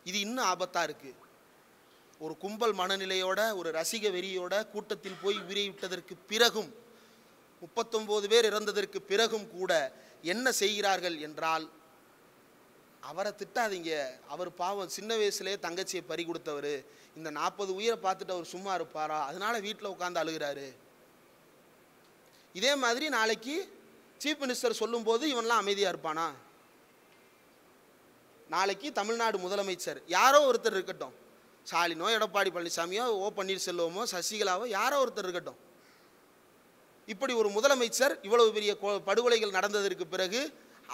இது இன்னும் ஆபத்தா இருக்கு. ஒரு கும்பல் மனநிலையோட, ஒரு ரசிக வெறியோட கூட்டத்தில் போய் உயிரை விட்டதற்கு பிறகும், 39 பேர் இறந்ததற்கு பிறகும் கூட என்ன செய்கிறார்கள் என்றால், அவரை திட்டாதீங்க, அவர் பாவம் சின்ன வயசுலேயே தங்கச்சியை பறி கொடுத்தவர், இந்த 40 உயிரை பார்த்துட்டு அவர் சும்மா இருப்பாரா, அதனால வீட்டில் உட்காந்து அழுகிறாரு. இதே மாதிரி நாளைக்கு சீஃப் மினிஸ்டர் சொல்லும்போது இவன்லாம் அமைதியாக இருப்பானா? நாளைக்கு தமிழ்நாடு முதலமைச்சர் யாரோ ஒருத்தர் இருக்கட்டும், ஸ்டாலினோ எடப்பாடி பழனிசாமியோ ஓ பன்னீர்செல்வமோ சசிகலாவோ யாரோ ஒருத்தர் இருக்கட்டும், இப்படி ஒரு முதலமைச்சர் இவ்வளவு பெரிய படுகொலைகள் நடந்ததற்கு பிறகு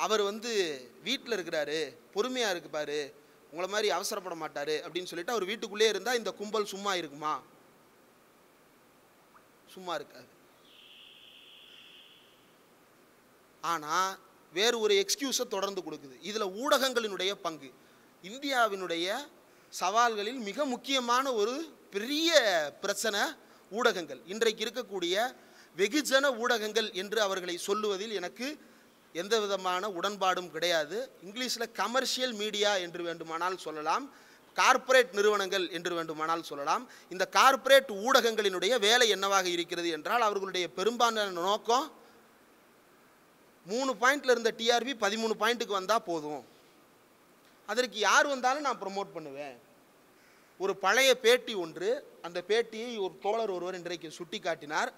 அவர் வீட்டில் இருக்கிறாரு, பொறுமையாக இருக்குப்பாரு, உங்களை மாதிரி அவசரப்பட மாட்டார் அப்படின்னு சொல்லிட்டு அவர் வீட்டுக்குள்ளே இருந்தால் இந்த கும்பல் சும்மா இருக்குமா? சும்மா இருக்காது. ஆனால் வேறு ஒரு எக்ஸ்கியூஸை தொடர்ந்து கொடுக்குது. இதில் ஊடகங்களினுடைய பங்கு இந்தியாவினுடைய சவால்களில் மிக முக்கியமான ஒரு பெரிய பிரச்சனை ஊடகங்கள். இன்றைக்கு இருக்கக்கூடிய வெகுஜன ஊடகங்கள் என்று அவர்களை சொல்லுவதில் எனக்கு எந்த விதமான உடன்பாடும் கிடையாது. இங்கிலீஷில் கமர்ஷியல் மீடியா என்று வேண்டுமானால் சொல்லலாம், கார்ப்பரேட் நிறுவனங்கள் என்று வேண்டுமானால் சொல்லலாம். இந்த கார்ப்பரேட் ஊடகங்களினுடைய வேலை என்னவாக இருக்கிறது என்றால், அவர்களுடைய பெரும்பாலான நோக்கம் 3 பாயிண்டில் இருந்த டிஆர்பி 13 பாயிண்ட்டுக்கு வந்தால் போதும், அதற்கு யார் வந்தாலும் நான் ப்ரமோட் பண்ணுவேன். ஒரு பழைய பேட்டி ஒன்று, அந்த பேட்டியை ஒரு தோழர் ஒருவர் இன்றைக்கு சுட்டி காட்டினார்.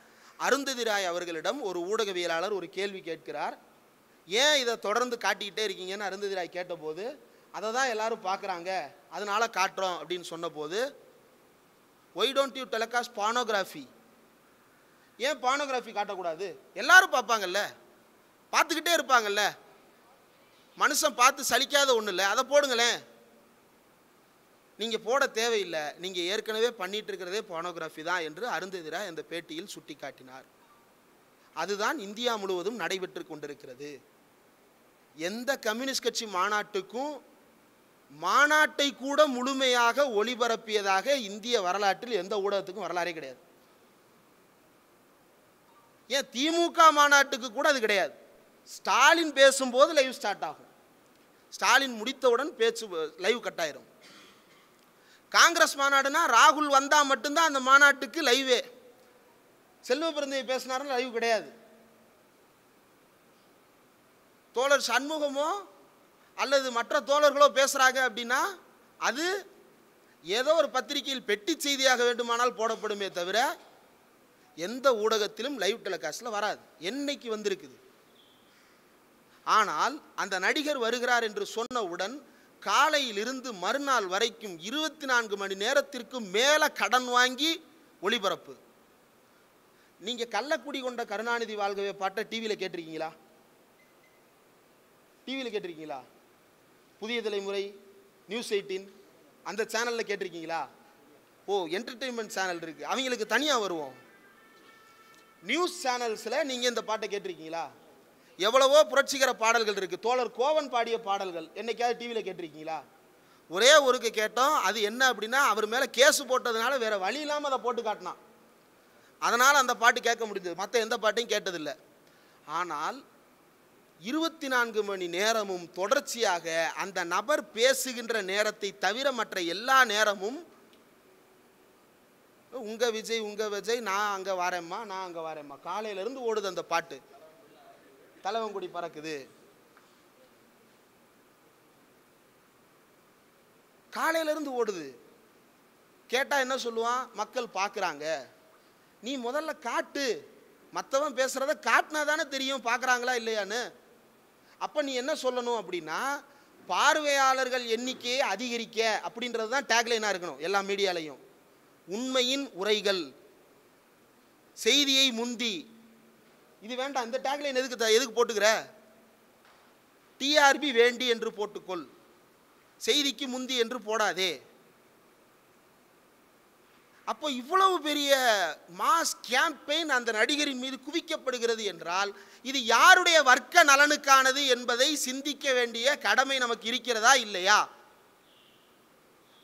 அருந்ததி ராய் அவர்களிடம் ஒரு ஊடகவியலாளர் ஒரு கேள்வி கேட்கிறார். ஏன் இதை தொடர்ந்து காட்டிக்கிட்டே இருக்கீங்கன்னு அருந்ததி ராய் கேட்டபோது, அதை தான் எல்லாரும் பார்க்குறாங்க அதனால காட்டுறோம் அப்படின்னு சொன்னபோது, why don't you telecast pornography, ஏன் பார்னோகிராஃபி காட்டக்கூடாது, எல்லாரும் பார்ப்பாங்கல்ல, பார்த்துக்கிட்டே இருப்பாங்கல்ல, மனுஷன் பார்த்து சலிக்காத ஒன்றும் இல்லை, அதை போடுங்களேன். நீங்கள் போட தேவையில்லை, நீங்கள் ஏற்கனவே பண்ணிட்டு இருக்கிறதே பார்னோகிராஃபி தான் என்று அருந்ததி ராய் அந்த பேட்டியில் சுட்டி காட்டினார். அதுதான் இந்தியா முழுவதும் நடைபெற்று கொண்டிருக்கிறது. எந்த கம்யூனிஸ்ட் கட்சி மாநாட்டுக்கும் மாநாட்டை கூட முழுமையாக ஒளிபரப்பியதாக இந்திய வரலாற்றில் எந்த ஊடகத்துக்கும் வரலாறே கிடையாது. ஏன் திமுக மாநாட்டுக்கு கூட அது கிடையாது. ஸ்டாலின் பேசும்போது லைவ் ஸ்டார்ட் ஆகும், ஸ்டாலின் முடித்தவுடன் பேச்சு லைவ் கட் ஆயிரும். காங்கிரஸ் மாநாடுனா ராகுல் வந்தால் மட்டும்தான் அந்த மாநாட்டுக்கு லைவே. செல்வ பிறந்தையை பேசினாருன்னு லைவ் கிடையாது. தோழர் சண்முகமோ அல்லது மற்ற தோழர்களோ பேசுகிறாங்க அப்படின்னா அது ஏதோ ஒரு பத்திரிகையில் பெட்டி செய்தியாக வேண்டுமானால் போடப்படுமே தவிர எந்த ஊடகத்திலும் லைவ் டெலிகாஸ்டில் வராது. என்னைக்கு வந்திருக்குது. ஆனால் அந்த நடிகர் வருகிறார் என்று சொன்னவுடன் காலையிலிருந்து மறுநாள் வரைக்கும் 24 மணி நேரத்திற்கு மேலே கடன் வாங்கி ஒளிபரப்பு. நீங்கள் கள்ளக்குடி கொண்ட கருணாநிதி வாழ்கவே பாட்டை டிவியில் கேட்டிருக்கீங்களா? டிவியில் கேட்டிருக்கீங்களா? புதிய தலைமுறை, நியூஸ் 18 அந்த சேனலில் கேட்டிருக்கீங்களா? ஓ, என்டர்டெயின்மெண்ட் சேனல் இருக்குது, அவங்களுக்கு தனியாக வருவோம். நியூஸ் சேனல்ஸில் நீங்கள் இந்த பாட்டை கேட்டிருக்கீங்களா? எவ்வளவோ புரட்சிகர பாடல்கள் இருக்குது. தோழர் கோவன் பாடிய பாடல்கள் என்னைக்காவது டிவியில் கேட்டிருக்கீங்களா? ஒரே ஒருக்கு கேட்டோம். அது என்ன அப்படின்னா, அவர் மேலே கேஸு போட்டதுனால வேறு வழி இல்லாமல் அதை போட்டு காட்டினான், அதனால் அந்த பாட்டு கேட்க முடிஞ்சது. மற்ற எந்த பாட்டையும் கேட்டதில்லை. ஆனால் 24 மணி நேரமும் தொடர்ச்சியாக அந்த நபர் பேசுகின்ற நேரத்தை தவிர மற்ற எல்லா நேரமும் உங்கள் விஜய் உங்கள் விஜய், நான் அங்கே வாரேம்மா நான் அங்கே வாரேம்மா, காலையிலேருந்து ஓடுது அந்த பாட்டு. தலைவங்குடி பறக்குது, காலையிலேருந்து ஓடுது. கேட்டால் என்ன சொல்லுவான்? மக்கள் பார்க்குறாங்க. நீ முதல்ல காட்டு, மற்றவன் பேசுகிறத காட்டினா தானே தெரியும் பார்க்குறாங்களா இல்லையான்னு. அப்போ நீ என்ன சொல்லணும் அப்படின்னா, பார்வையாளர்கள் எண்ணிக்கையை அதிகரிக்க அப்படின்றது தான் டேக்லைனாக இருக்கணும் எல்லா மீடியாலையும். உண்மையின் உரைகள், செய்தியை முந்தி, இது வேண்டாம். இந்த டேக்லைன் எதுக்கு போட்டுக்கிற? டிஆர்பி வேண்டி என்று போட்டுக்கொள், செய்திக்கு முந்தி என்று போடாதே. அப்போ இவ்வளவு பெரிய மாஸ் கேம்பெயின் அந்த நடிகரின் மீது குவிக்கப்படுகிறது என்றால் இது யாருடைய வர்க்க நலனுக்கானது என்பதை சிந்திக்க வேண்டிய கடமை நமக்கு இருக்கிறதா இல்லையா?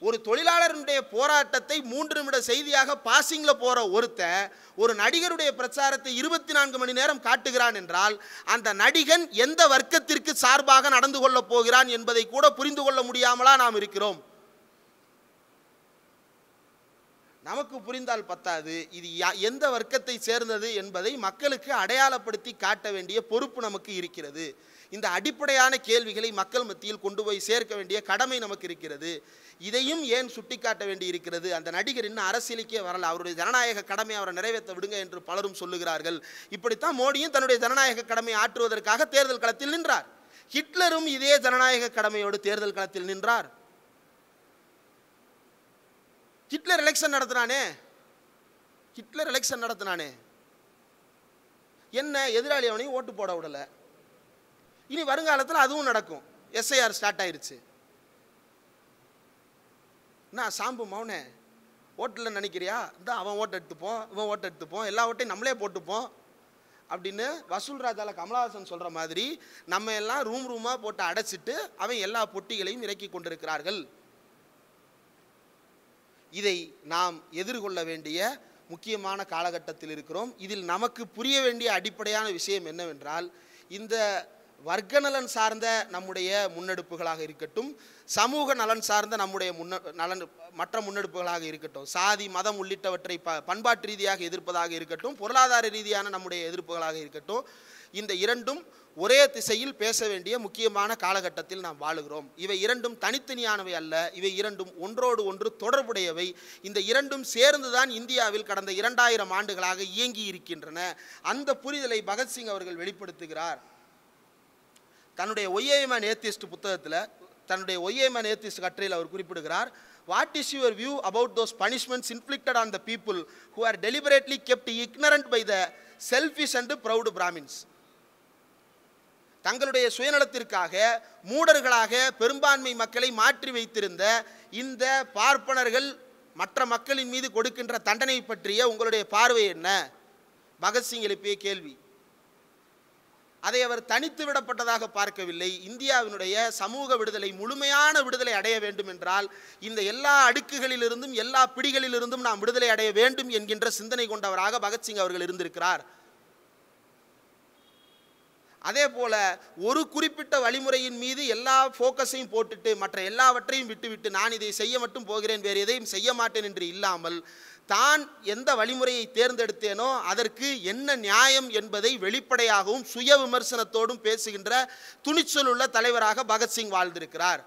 ஒரு தொழிலாளருடைய போராட்டத்தை 3 நிமிட செய்தியாக பாசிங்ல போற ஒருத்தன் ஒரு நடிகருடைய பிரச்சாரத்தை 24 மணி நேரம் காட்டுகிறான் என்றால் அந்த நடிகன் எந்த வர்க்கத்திற்கு சார்பாக நடந்து கொள்ள போகிறான் என்பதை கூட புரிந்து கொள்ள முடியாமலா நாம் இருக்கிறோம்? நமக்கு புரிந்தால் பத்தாது, இது எந்த வர்க்கத்தை சேர்ந்தது என்பதை மக்களுக்கு அடையாளப்படுத்தி காட்ட வேண்டிய பொறுப்பு நமக்கு இருக்கிறது. இந்த அடிப்படையான கேள்விகளை மக்கள் மத்தியில் கொண்டு போய் சேர்க்க வேண்டிய கடமை நமக்கு இருக்கிறது. இதையும் ஏன் சுட்டிக்காட்ட வேண்டி இருக்கிறது? அந்த நடிகர் இன்னும் அரசியலுக்கே வரல, அவருடைய ஜனநாயக கடமை அவரை நிறைவேற்ற விடுங்க என்று பலரும் சொல்லுகிறார்கள். இப்படித்தான் மோடியும் தன்னுடைய ஜனநாயக கடமை ஆற்றுவதற்காக தேர்தல் களத்தில் நின்றார். ஹிட்லரும் இதே ஜனநாயக கடமையோடு தேர்தல் களத்தில் நின்றார். ஹிட்லர் எலெக்ஷன் நடத்தினானே, என்ன எதிராளி அவனையும் ஓட்டு போட விடல. இனி வருங்காலத்தில் அதுவும் நடக்கும். எஸ்ஐஆர் ஸ்டார்ட் ஆயிருச்சு. நான் சாம்பு மௌனே ஓட்டில் நினைக்கிறியா? இந்த அவன் ஓட்டு எடுத்துப்போம், இவன் ஓட்டு எடுத்துப்போம், எல்லா ஓட்டையும் நம்மளே போட்டுப்போம் அப்படின்னு வசூல் ராஜால கமலஹாசன் சொல்ற மாதிரி நம்ம எல்லாம் ரூமா போட்டு அடைச்சிட்டு அவன் எல்லா பொட்டிகளையும் இறக்கி கொண்டிருக்கிறார்கள். இதை நாம் எதிர்கொள்ள வேண்டிய முக்கியமான காலகட்டத்தில் இருக்கிறோம். இதில் நமக்கு புரிய வேண்டிய அடிப்படையான விஷயம் என்னவென்றால், இந்த வர்க்க நலன் சார்ந்த நம்முடைய முன்னெடுப்புகளாக இருக்கட்டும், சமூக நலன் சார்ந்த நம்முடைய மற்ற முன்னெடுப்புகளாக இருக்கட்டும், சாதி மதம் உள்ளிட்டவற்றை பண்பாட்டு ரீதியாக எதிர்ப்பதாக இருக்கட்டும், பொருளாதார ரீதியான நம்முடைய எதிர்ப்புகளாக இருக்கட்டும், இந்த இரண்டும் ஒரே திசையில் பேச வேண்டிய முக்கியமான காலகட்டத்தில் நாம் வாழுகிறோம். இவை இரண்டும் தனித்தனியானவை அல்ல, இவை இரண்டும் ஒன்றோடு ஒன்று தொடர்புடையவை. இந்த இரண்டும் சேர்ந்துதான் இந்தியாவில் கடந்த 2000 ஆண்டுகளாக இயங்கி இருக்கின்றன. அந்த புரிதலை பகத்சிங் அவர்கள் வெளிப்படுத்துகிறார். தன்னுடைய ஒய்ஏமன் ஏத்திஸ்ட் புத்தகத்தில், தன்னுடைய ஒய்ஏமன் ஏத்திஸ்ட் கட்டுரையில் அவர் குறிப்பிடுகிறார், what is your view about those punishments inflicted on the people who are deliberately kept ignorant by the selfish and proud Brahmins. தங்களுடைய சுயநலத்திற்காக மூடர்களாக பெரும்பான்மை மக்களை மாற்றி வைத்திருந்த இந்த பார்ப்பனர்கள் மற்ற மக்களின் மீது கொடுக்கின்ற தண்டனை பற்றிய உங்களுடைய பார்வை என்ன? பகத்சிங் எழுப்பிய கேள்வி. அதை அவர் தனித்து விடப்பட்டதாக பார்க்கவில்லை. இந்தியாவினுடைய சமூக விடுதலை, முழுமையான விடுதலை அடைய வேண்டும் என்றால் இந்த எல்லா அடுக்குகளிலிருந்தும் எல்லா பிடிகளிலிருந்தும் நாம் விடுதலை அடைய வேண்டும் என்கின்ற சிந்தனை கொண்டவராக பகத்சிங் அவர்கள் இருந்திருக்கிறார். அதே போல ஒரு குறிப்பிட்ட வழிமுறையின் மீது எல்லா ஃபோக்கஸையும் போட்டுட்டு மற்ற எல்லாவற்றையும் விட்டுவிட்டு நான் இதை செய்ய மட்டும் போகிறேன், வேறு எதையும் செய்ய மாட்டேன் என்று இல்லாமல் தான் எந்த வழிமுறையை தேர்ந்தெடுத்தேனோ அதற்கு என்ன நியாயம் என்பதை வெளிப்படையாகவும் சுய விமர்சனத்தோடும் பேசுகின்ற துணிச்சல் உள்ள தலைவராக பகத்சிங் வாழ்ந்திருக்கிறார்.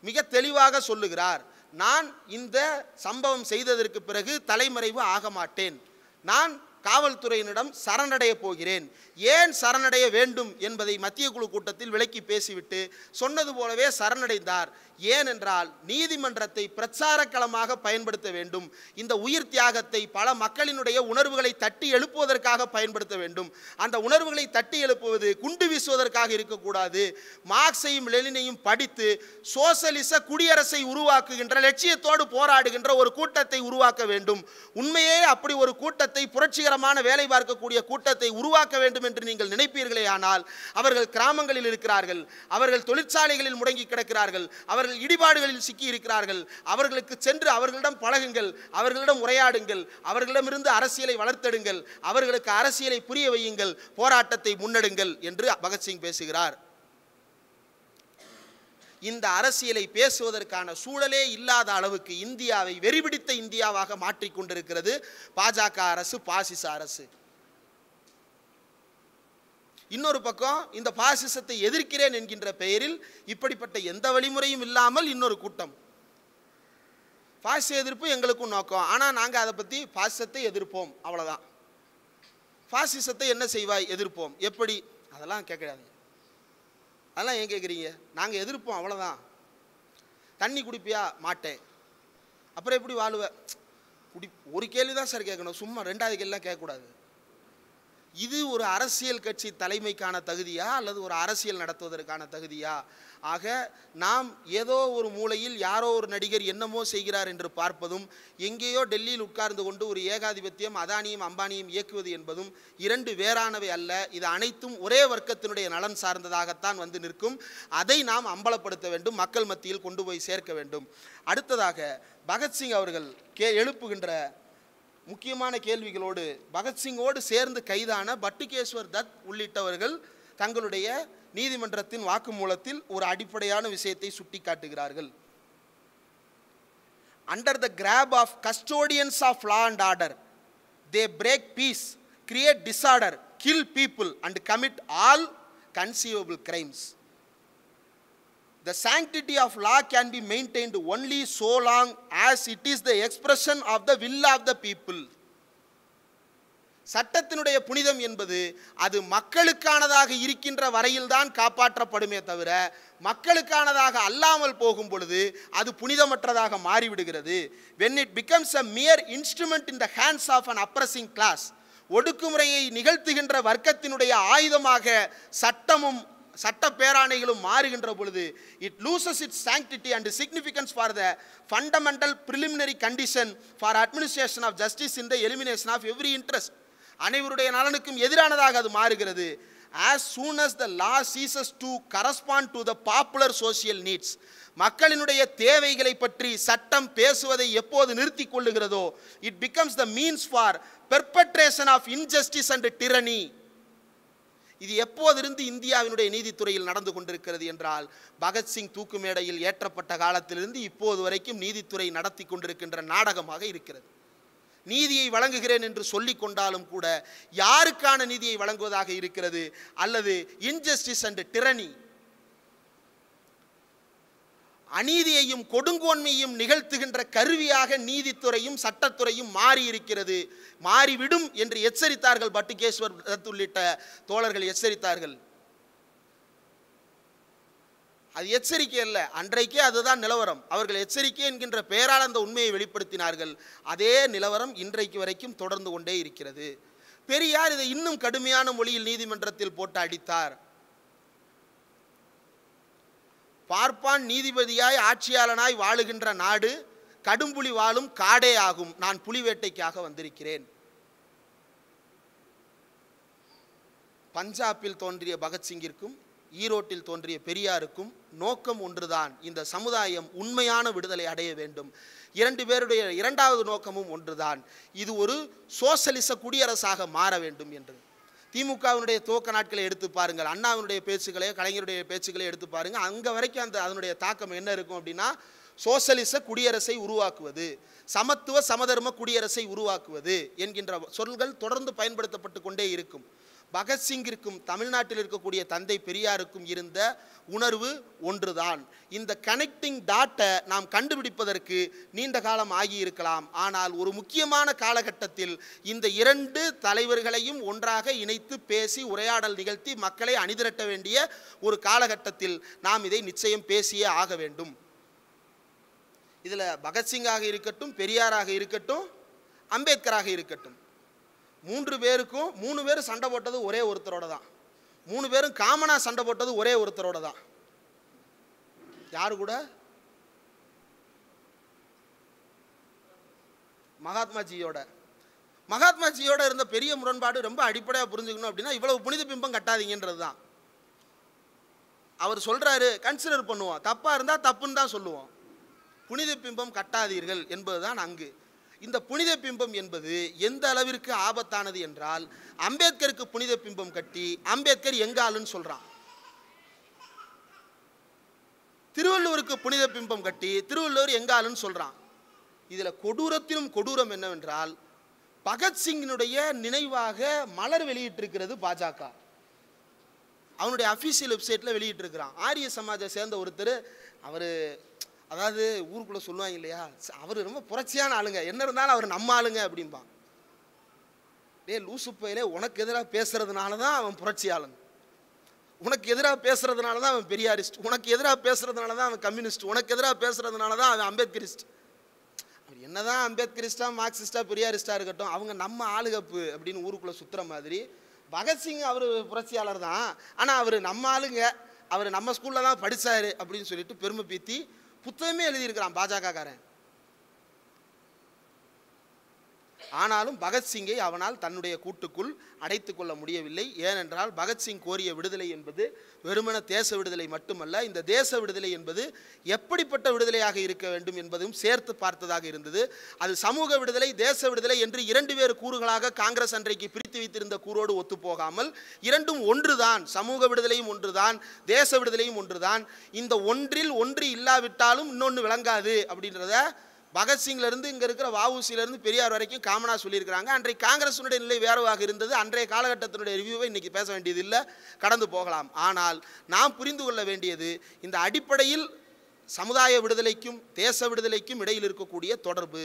மிக தெளிவாக சொல்லுகிறார், நான் இந்த சம்பவம் செய்ததற்கு பிறகு தலைமறைவு ஆக மாட்டேன், நான் காவல்துறையினரிடம் சரணடைய போகிறேன். ஏன் சரணடைய வேண்டும் என்பதை மத்திய குழு கூட்டத்தில் விளக்கி பேசிவிட்டு சொன்னது போலவே சரணடைந்தார். ஏனென்றால் நீதிமன்றத்தை பிரச்சார களமாக பயன்படுத்த வேண்டும். இந்த உயிர் தியாகத்தை பல மக்களினுடைய உணர்வுகளை தட்டி எழுப்புவதற்காக பயன்படுத்த வேண்டும். அந்த உணர்வுகளை தட்டி எழுப்புவது குண்டு வீசுவதற்காக இருக்கக்கூடாது. மார்க்சையும் லெனினையும் படித்து சோசலிச குடியரசை உருவாக்குகின்ற லட்சியத்தோடு போராடுகின்ற ஒரு கூட்டத்தை உருவாக்க வேண்டும். உண்மையே அப்படி ஒரு கூட்டத்தை, புரட்சிகரமான வேலை பார்க்கக்கூடிய கூட்டத்தை உருவாக்க வேண்டும் என்று நீங்கள் நினைப்பீர்களே ஆனால் அவர்கள் கிராமங்களில் இருக்கிறார்கள், அவர்கள் தொழிற்சாலைகளில் முடங்கி கிடக்கிறார்கள், அவர்கள் இடிபாடுகளில் சிக்கி இருக்கிறார்கள். அவர்களுக்கு சென்று அவர்களிடம் பழகுங்கள், அவர்களிடம் உரையாடுங்கள், அவர்களிடமிருந்து அரசியலை வளர்த்தெடுங்கள், அவர்களுக்கு அரசியலை புரிய வையுங்கள், போராட்டத்தை முன்னெடுங்கள் என்று பகத்சிங் பேசுகிறார். இந்த அரசியலை பேசுவதற்கான சூழலே இல்லாத அளவுக்கு இந்தியாவை வெறிபிடித்த இந்தியாவாக மாற்றிக்கொண்டிருக்கிறது பாஜக அரசு, பாசிச அரசு. இன்னொரு பக்கம் இந்த பாசிசத்தை எதிர்க்கிறேன் என்கின்ற பெயரில் இப்படிப்பட்ட எந்த வழிமுறையும் இல்லாமல் இன்னொரு கூட்டம், பாசிச எதிர்ப்பு எங்களுக்கும் நோக்கம், ஆனால் நாங்கள் அதை பற்றி பாசிசத்தை எதிர்ப்போம் அவ்வளோதான். பாசிசத்தை என்ன செய்வாய்? எதிர்ப்போம். எப்படி? அதெல்லாம் கேட்காதீங்க. அதெல்லாம் ஏன் கேட்குறீங்க? நாங்கள் எதிர்ப்போம் அவ்வளோதான். தண்ணி குடிப்பியா? மாட்டேன். அப்புறம் எப்படி வாழுவ? ஒரு கேள்வி தான் சார் கேட்கணும், சும்மா ரெண்டாவது கேள்விலாம் கேட்கக்கூடாது. இது ஒரு அரசியல் கட்சி தலைமைக்கான தகுதியா அல்லது ஒரு அரசியல் நடத்துவதற்கான தகுதியா? ஆக நாம் ஏதோ ஒரு மூலையில் யாரோ ஒரு நடிகர் என்னமோ செய்கிறார் என்று பார்ப்பதும், எங்கேயோ டெல்லியில் உட்கார்ந்து கொண்டு ஒரு ஏகாதிபத்தியம் அதானியும் அம்பானியும் இயக்குவது என்பதும் இரண்டு வேறானவை அல்ல. இது அனைத்தும் ஒரே வர்க்கத்தினுடைய நலன் சார்ந்ததாகத்தான் வந்து நிற்கும். அதை நாம் அம்பலப்படுத்த வேண்டும், மக்கள் மத்தியில் கொண்டு போய் சேர்க்க வேண்டும். அடுத்ததாக பகத்சிங் அவர்கள் எழுப்புகின்ற முக்கியமான கேள்விகளோடு பகத்சிங்கோடு சேர்ந்து கைதான பட்டுகேஸ்வர் தத் உள்ளிட்டவர்கள் தங்களுடைய நீதிமன்றத்தின் வாக்குமூலத்தில் ஒரு அடிப்படையான விஷயத்தை சுட்டி காட்டுகிறார்கள். Under the garb of custodians of law and order they break peace, create disorder, kill people and commit all conceivable crimes. The sanctity of law can be maintained only so long as it is the expression of the will of the people. சட்டத்தினுடைய புனிதம் என்பது அது மக்களுக்கானதாக இருக்கின்ற வரையில்தான் காப்பாற்றப்படுமே தவிர, மக்களுக்கானதாக அல்லாமல் போகும் பொழுது அது புனிதமற்றதாக மாறிவிடுகிறது. When it becomes a mere instrument in the hands of an oppressing class, ஒடுக்குமுறையை நிகழ்த்துகின்ற வர்க்கத்தினுடைய ஆயுதமாக சட்டமும் சட்ட பேராணைகளும் மாறுகின்ற பொழுது, it loses it's sanctity and significance for the fundamental preliminary condition for administration of justice in the elimination of every interest. அனைவருடைய நலனுக்கும் எதிரானதாக அது மாறுகிறது. As soon as the law ceases to correspond to the popular social needs, மக்களினுடைய தேவைகளை பற்றி சட்டம் பேசுவதை எப்போது நிறுத்திக் கொள்ளுகிறதோ, it becomes the means for perpetration of injustice and tyranny. இது எப்போதிருந்து இந்தியாவினுடைய நீதித்துறையில் நடந்து கொண்டிருக்கிறது என்றால், பகத்சிங் தூக்கு மேடையில் ஏற்றப்பட்ட காலத்திலிருந்து இப்போது வரைக்கும் நீதித்துறை நடத்தி கொண்டிருக்கின்ற நாடகமாக இருக்கிறது. நீதியை வழங்குகிறேன் என்று சொல்லிக் கொண்டாலும் கூட யாருக்கான நீதியை வழங்குவதாக இருக்கிறது? அல்லது இன்ஜஸ்டிஸ் அண்ட் டிரனி, அநீதியையும் கொடுங்கோன்மையும் நிகழ்த்துகின்ற கருவியாக நீதித்துறையும் சட்டத்துறையும் மாறி இருக்கிறது, மாறிவிடும் என்று எச்சரித்தார்கள். பட்டுகேஸ்வர் தத் உள்ளிட்ட தோழர்கள் எச்சரித்தார்கள். அது எச்சரிக்கை அல்ல, அன்றைக்கே அதுதான் நிலவரம். அவர்கள் எச்சரிக்கை என்கின்ற பெயரால் அந்த உண்மையை வெளிப்படுத்தினார்கள். அதே நிலவரம் இன்றைக்கு வரைக்கும் தொடர்ந்து கொண்டே இருக்கிறது. பெரியார் இதை இன்னும் கடுமையான மொழியில் நீதிமன்றத்தில் போட்டு அடித்தார். பார்ப்பான் நீதிபதியாய் ஆட்சியாளனாய் வாழுகின்ற நாடு கடும்புலி வாழும் காடே ஆகும், நான் புலி வேட்டைக்காக வந்திருக்கிறேன். பஞ்சாபில் தோன்றிய பகத்சிங்கிற்கும் ஈரோட்டில் தோன்றிய பெரியாருக்கும் நோக்கம் ஒன்றுதான், இந்த சமுதாயம் உண்மையான விடுதலை அடைய வேண்டும். இரண்டு பேருடைய இரண்டாவது நோக்கமும் ஒன்றுதான், இது ஒரு சோசலிச குடியரசாக மாற வேண்டும் என்று. திமுகவினுடைய துவக்க நாட்களை எடுத்து பாருங்கள், அண்ணாவினுடைய பேச்சுக்களை, கலைஞருடைய பேச்சுக்களை எடுத்து பாருங்கள். அங்கே வரைக்கும் அதனுடைய தாக்கம் என்ன இருக்கும் அப்படின்னா, சோசலிச குடியரசை உருவாக்குவது, சமத்துவ சமதர்ம குடியரசை உருவாக்குவது என்கின்ற சொற்கள் தொடர்ந்து பயன்படுத்தப்பட்டு கொண்டே இருக்கும். பகத்சிங்கிற்கும் தமிழ்நாட்டில் இருக்கக்கூடிய தந்தை பெரியாருக்கும் இருந்த உணர்வு ஒன்றுதான். இந்த கனெக்டிங் டாட்டை நாம் கண்டுபிடிப்பதற்கு நீண்ட காலம் ஆகியிருக்கலாம். ஆனால் ஒரு முக்கியமான காலகட்டத்தில் இந்த இரண்டு தலைவர்களையும் ஒன்றாக இணைத்து பேசி உரையாடல் நிகழ்த்தி மக்களை அணிதிரட்ட வேண்டிய ஒரு காலகட்டத்தில் நாம் இதை நிச்சயம் பேசியே ஆக வேண்டும். இதில் பகத்சிங்காக இருக்கட்டும், பெரியாராக இருக்கட்டும், அம்பேத்கராக இருக்கட்டும், மூன்று பேரும் சண்டை போட்டது ஒரே ஒருத்தரோட தான். மூணு பேரும் காமனாக சண்டை போட்டது ஒரே ஒருத்தரோட தான். யாரு கூட? மகாத்மாஜியோட இருந்த பெரிய முரண்பாடு ரொம்ப அடிப்படையாக புரிஞ்சுக்கணும் அப்படின்னா, இவ்வளவு புனித பிம்பம் கட்டாதீங்கன்றது தான். அவர் சொல்றாரு, கன்சிடர் பண்ணுவோம், தப்பா இருந்தால் தப்புன்னு தான் சொல்லுவோம், புனித பிம்பம் கட்டாதீர்கள் என்பதுதான் அங்கு. இந்த புனித பிம்பம் என்பது எந்த அளவிற்கு ஆபத்தானது என்றால், அம்பேத்கருக்கு புனித பிம்பம் கட்டி அம்பேத்கர் எங்காலுன்னு சொல்றான், திருவள்ளுவருக்கு புனித பிம்பம் கட்டி திருவள்ளுவர் எங்காலுன்னு சொல்றான். இதுல கொடூரத்திலும் கொடூரம் என்னவென்றால், பகத்சிங்கினுடைய நினைவாக மலர் வெளியிட்டிருக்கிறது பாஜக. அவனுடைய அஃபீஷியல் வெப்சைட்ல வெளியிட்டிருக்கிறான். ஆரிய சமாஜை சேர்ந்த ஒருத்தர், அவர் அதாவது ஊருக்குள்ளே சொல்லுவாங்க இல்லையா, அவர் ரொம்ப புரட்சியான ஆளுங்க, என்ன இருந்தாலும் அவர் நம்ம ஆளுங்க அப்படிம்பான். டே லூசு பையிலே, உனக்கு எதிராக பேசுறதுனால தான் அவன் புரட்சியாளன், உனக்கு எதிராக பேசுறதுனால தான் அவன் பெரியாரிஸ்ட், உனக்கு எதிராக பேசுறதுனால தான் அவன் கம்யூனிஸ்ட், உனக்கு எதிராக பேசுறதுனால தான் அவன் அம்பேத்கரிஸ்ட். அவர் என்னதான் அம்பேத்கரிஸ்டா மார்க்சிஸ்டா பெரியாரிஸ்டா இருக்கட்டும், அவங்க நம்ம ஆளுகப்பு அப்படின்னு ஊருக்குள்ளே சுற்றுற மாதிரி பகத்சிங் அவர் புரட்சியாளர் தான், ஆனால் அவர் நம்ம ஆளுங்க, அவர் நம்ம ஸ்கூலில் தான் படித்தார் அப்படின்னு சொல்லிட்டு பெருமை பீத்தி புத்தகமே எழுதியிருக்கிறான் பாஜகக்காரன். ஆனாலும் பகத்சிங்கை அவனால் தன்னுடைய கூட்டுக்குள் அடைத்து கொள்ள முடியவில்லை. ஏனென்றால் பகத்சிங் கோரிய விடுதலை என்பது வெறுமன தேச விடுதலை மட்டுமல்ல, இந்த தேச விடுதலை என்பது எப்படிப்பட்ட விடுதலையாக இருக்க வேண்டும் என்பதும் சேர்த்து பார்த்ததாக இருந்தது. அது சமூக விடுதலை, தேச விடுதலை என்று இரண்டு வேறு கூறுகளாக காங்கிரஸ் அன்றைக்கு பிரித்து வைத்திருந்த கூறோடு ஒத்துப்போகாமல் இரண்டும் ஒன்றுதான். சமூக விடுதலையும் ஒன்றுதான், தேச விடுதலையும் ஒன்றுதான். இந்த ஒன்றில் ஒன்று இல்லாவிட்டாலும் இன்னொன்று விளங்காது அப்படின்றத பகத்சிங்லேருந்து இங்கே இருக்கிற வஉசியிலேருந்து பெரியார் வரைக்கும் காமனாக சொல்லியிருக்கிறாங்க. அன்றைக்கு காங்கிரஸினுடைய நிலை வேறுவாக இருந்தது. அன்றைய காலகட்டத்தினுடைய ரிவ்யூவை இன்றைக்கி பேச வேண்டியது இல்லை, கடந்து போகலாம். ஆனால் நாம் புரிந்து கொள்ள வேண்டியது இந்த அடிப்படையில் சமுதாய விடுதலைக்கும் தேச விடுதலைக்கும் இடையில் இருக்கக்கூடிய தொடர்பு.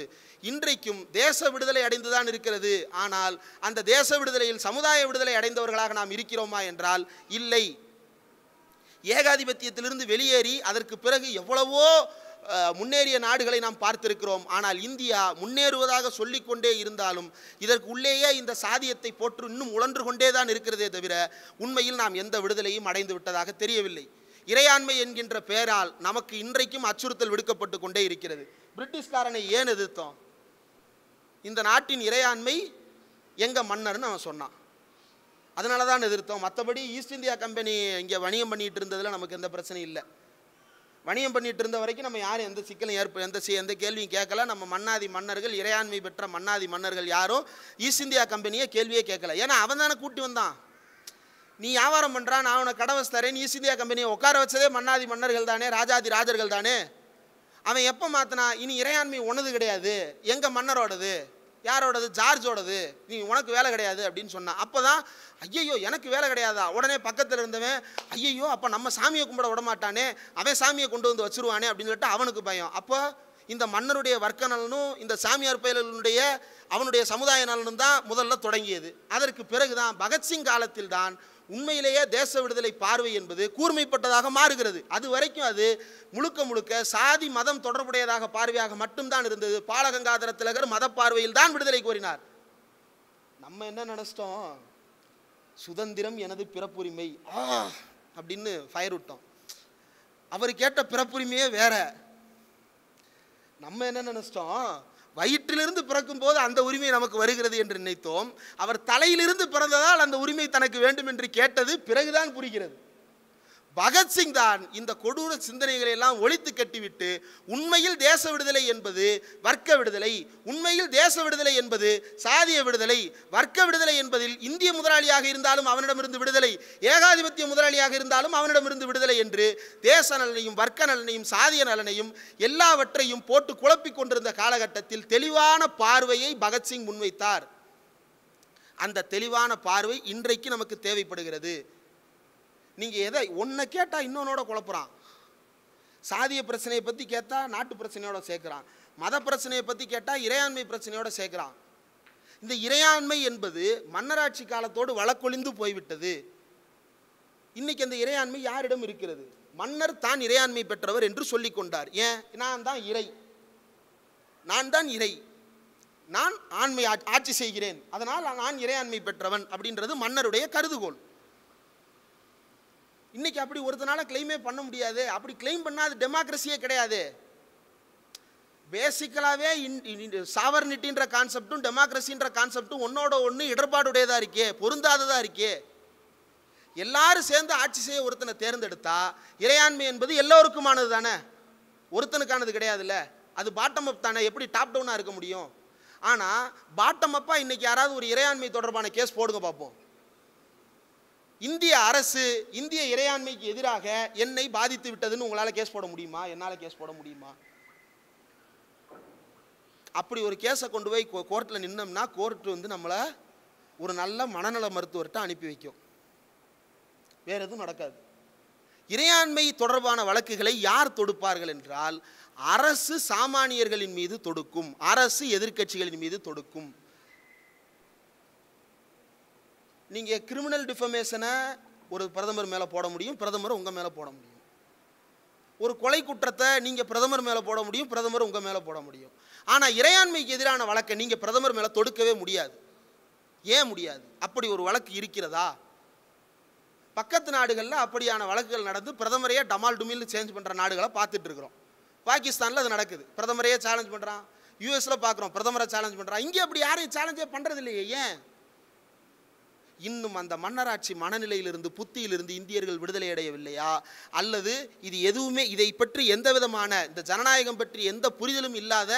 இன்றைக்கும் தேச விடுதலை அடைந்துதான் இருக்கிறது. ஆனால் அந்த தேச விடுதலையில் சமுதாய விடுதலை அடைந்தவர்களாக நாம் இருக்கிறோமா என்றால் இல்லை. ஏகாதிபத்தியத்திலிருந்து வெளியேறி அதற்கு பிறகு எவ்வளவோ முன்னேறிய நாடுகளை நாம் பார்த்திருக்கிறோம். ஆனால் இந்தியா முன்னேறுவதாக சொல்லிக்கொண்டே இருந்தாலும் இதற்கு உள்ளேயே இந்த சாதியத்தை போற்று இன்னும் உழன்று கொண்டே தான் இருக்கிறதே தவிர உண்மையில் நாம் எந்த விடுதலையும் அடைந்து விட்டதாக தெரியவில்லை. இறையாண்மை என்கின்ற பெயரால் நமக்கு இன்றைக்கும் அச்சுறுத்தல் விடுக்கப்பட்டு கொண்டே இருக்கிறது. பிரிட்டிஷ்காரனை ஏன் எதிர்த்தோம்? இந்த நாட்டின் இறையாண்மை எங்கள் மன்னர்னு அவன் சொன்னான், அதனால தான் எதிர்த்தோம். மற்றபடி ஈஸ்ட் இந்தியா கம்பெனி இங்கே வணிகம் பண்ணிகிட்டு இருந்ததில் நமக்கு எந்த பிரச்சனையும் இல்லை. வணிகம் பண்ணிட்டு இருந்த வரைக்கும் நம்ம யாரும் எந்த சிக்கலும் எந்த கேள்வியும் கேட்கல. நம்ம மன்னாதி மன்னர்கள், இறையாண்மை பெற்ற மன்னாதி மன்னர்கள் யாரும் ஈஸ்ட் இந்தியா கம்பெனியை கேள்வியே கேட்கல. ஏன்னா அவன் தானே கூட்டி வந்தான். நீ வியாபாரம் பண்ணுறான், நான் அவனை கடை வச்சுத்தரேன், ஈஸ்ட் இந்தியா கம்பெனியை உட்கார வச்சதே மன்னாதி மன்னர்கள் தானே, ராஜாதி ராஜர்கள் தானே. அவன் எப்போ மாற்றினா, இனி இறையாண்மை ஒன்றுது கிடையாது, எங்கள் மன்னரோடது, யாரோடது, ஜார்ஜோடது, நீ உனக்கு வேலை கிடையாது அப்படின்னு சொன்னான். அப்போ தான் ஐயையோ எனக்கு வேலை கிடையாதா, உடனே பக்கத்தில் இருந்தவன் ஐயையோ அப்போ நம்ம சாமியை கும்பிட விட மாட்டானே, அவன் சாமியை கொண்டு வந்து வச்சுருவானே அப்படின்னு சொல்லிட்டு அவனுக்கு பயம். அப்போ இந்த மன்னருடைய வர்க்க நலனும் இந்த சாமியார் பயலுடைய அவனுடைய சமுதாய நலனும் தான் முதல்ல தொடங்கியது. அதற்கு பிறகு தான் பகத்சிங் காலத்தில் தான் உண்மையிலேயே தேச விடுதலை பார்வை என்பது கூர்மைப்பட்டதாக மாறுகிறது. அது வரைக்கும் அது முழுக்க முழுக்க சாதி மதம் தொடர்புடையதாக பார்வையாக மட்டும்தான் இருந்தது. பாலகங்காதர திலகர் மத பார்வையில் தான் விடுதலை கோரினார். நம்ம என்ன நினைச்சிட்டோம், சுதந்திரம் எனது பிறப்புரிமை அப்படின்னு ஃபயர் விட்டோம். அவர் கேட்ட பிறப்புரிமையே வேற. நம்ம என்ன நினைச்சிட்டோம், வயிற்றிலிருந்து பிறக்கும் போது அந்த உரிமை நமக்கு வருகிறது என்று நினைத்தோம். அவர் தலையிலிருந்து பிறந்ததால் அந்த உரிமை தனக்கு வேண்டும் என்று கேட்டது பிறகுதான் புரிகிறது. பகத்சிங் தான் இந்த கொடூர சிந்தனைகளை எல்லாம் ஒழித்து கட்டிவிட்டு உண்மையில் தேச விடுதலை என்பது வர்க்க விடுதலை, உண்மையில் தேச விடுதலை என்பது சாதிய விடுதலை, வர்க்க விடுதலை என்பதில் இந்திய முதலாளியாக இருந்தாலும் அவனிடமிருந்து விடுதலை, ஏகாதிபத்திய முதலாளியாக இருந்தாலும் அவனிடமிருந்து விடுதலை என்று தேச நலனையும் வர்க்க நலனையும் சாதிய நலனையும் எல்லாவற்றையும் போட்டு குழப்பிக் கொண்டிருந்த காலகட்டத்தில் தெளிவான பார்வையை பகத்சிங் முன்வைத்தார். அந்த தெளிவான பார்வை இன்றைக்கு நமக்கு தேவைப்படுகிறது. நீங்கள் எதை ஒன்றை கேட்டால் இன்னொன்னோட குழப்புறான். சாதிய பிரச்சனையை பற்றி கேட்டால் நாட்டு பிரச்சனையோட சேர்க்குறான், மத பிரச்சனையை பற்றி கேட்டால் இறையாண்மை பிரச்சனையோட சேர்க்குறான். இந்த இறையாண்மை என்பது மன்னராட்சி காலத்தோடு வழக்கொழிந்து போய்விட்டது. இன்னைக்கு அந்த இறையாண்மை யாரிடம் இருக்கிறது? மன்னர் தான் இறையாண்மை பெற்றவர் என்று சொல்லிக் கொண்டார். ஏன்? நான் தான் இறை, நான் ஆண்மை ஆட்சி செய்கிறேன், அதனால் நான் இறையாண்மை பெற்றவன் அப்படின்றது மன்னருடைய கருதுகோள். இன்னைக்கு அப்படி ஒருத்தனால கிளைமே பண்ண முடியாது. அப்படி கிளைம் பண்ணால் அது டெமோக்ரஸியே கிடையாது. பேசிக்கலாகவே சாவர்னிட்டின்ற கான்செப்டும் டெமோக்ரஸின்ற கான்செப்டும் ஒன்னோட ஒன்று இடர்பாடுடையதாக இருக்கே, பொருந்தாததாக இருக்கே. எல்லாரும் சேர்ந்து ஆட்சி செய்ய ஒருத்தனை தேர்ந்தெடுத்தா இறையாண்மை என்பது எல்லோருக்குமானது தானே, ஒருத்தனுக்கானது கிடையாதுல்ல. அது பாட்டம் அப் தானே, எப்படி டாப் டவுனாக இருக்க முடியும்? ஆனால் பாட்டம் அப்பாக இன்றைக்கி யாராவது ஒரு இறையாண்மை தொடர்பான கேஸ் போடுங்க பார்ப்போம். இந்திய அரசு இந்திய இறையாண்மைக்கு எதிராக என்னை பாதித்து விட்டதுன்னு உங்களால் கேஸ் போட முடியுமா? என்னால் கேஸ் போட முடியுமா? அப்படி ஒரு கேஸை கொண்டு போய் கோர்ட்டில் நின்னோம்னா கோர்ட்டு வந்து நம்மளை ஒரு நல்ல மனநல மருத்துவர்கிட்ட அனுப்பி வைக்கும், வேறு எதுவும் நடக்காது. இறையாண்மை தொடர்பான வழக்குகளை யார் தொடுப்பார்கள் என்றால் அரசு சாமானியர்களின் மீது தொடுக்கும், அரசு எதிர்க்கட்சிகளின் மீது தொடுக்கும். நீங்கள் கிரிமினல் டிஃபமேஷனை ஒரு பிரதமர் மேலே போட முடியும், பிரதமர் உங்கள் மேலே போட முடியும். ஒரு கொலை குற்றத்தை நீங்கள் பிரதமர் மேலே போட முடியும், பிரதமர் உங்கள் மேலே போட முடியும். ஆனால் இறையாண்மைக்கு எதிரான வழக்கை நீங்கள் பிரதமர் மேலே தொடுக்கவே முடியாது. ஏன் முடியாது? அப்படி ஒரு வழக்கு இருக்கிறதா? பக்கத்து நாடுகளில் அப்படியான வழக்குகள் நடந்து பிரதமரையே டமால் டுமில்னு சேஞ்ச் பண்ணுற நாடுகளை பார்த்துட்டு இருக்கிறோம். பாகிஸ்தானில் அது நடக்குது, பிரதமரையே சேலஞ்ச் பண்ணுறான். யூஎஸில் பார்க்குறோம், பிரதமரை சேலஞ்ச் பண்ணுறான். இங்கே அப்படி யாரையும் சேலஞ்சே பண்ணுறது இல்லையே. ஏன்? இன்னும் அந்த மன்னராட்சி மனநிலையிலிருந்து புத்தியிலிருந்து இந்தியர்கள் விடுதலை அடையவில்லையா? அல்லது இது எதுவுமே இதை பற்றி எந்த விதமான இந்த ஜனநாயகம் பற்றி எந்த புரிதலும் இல்லாத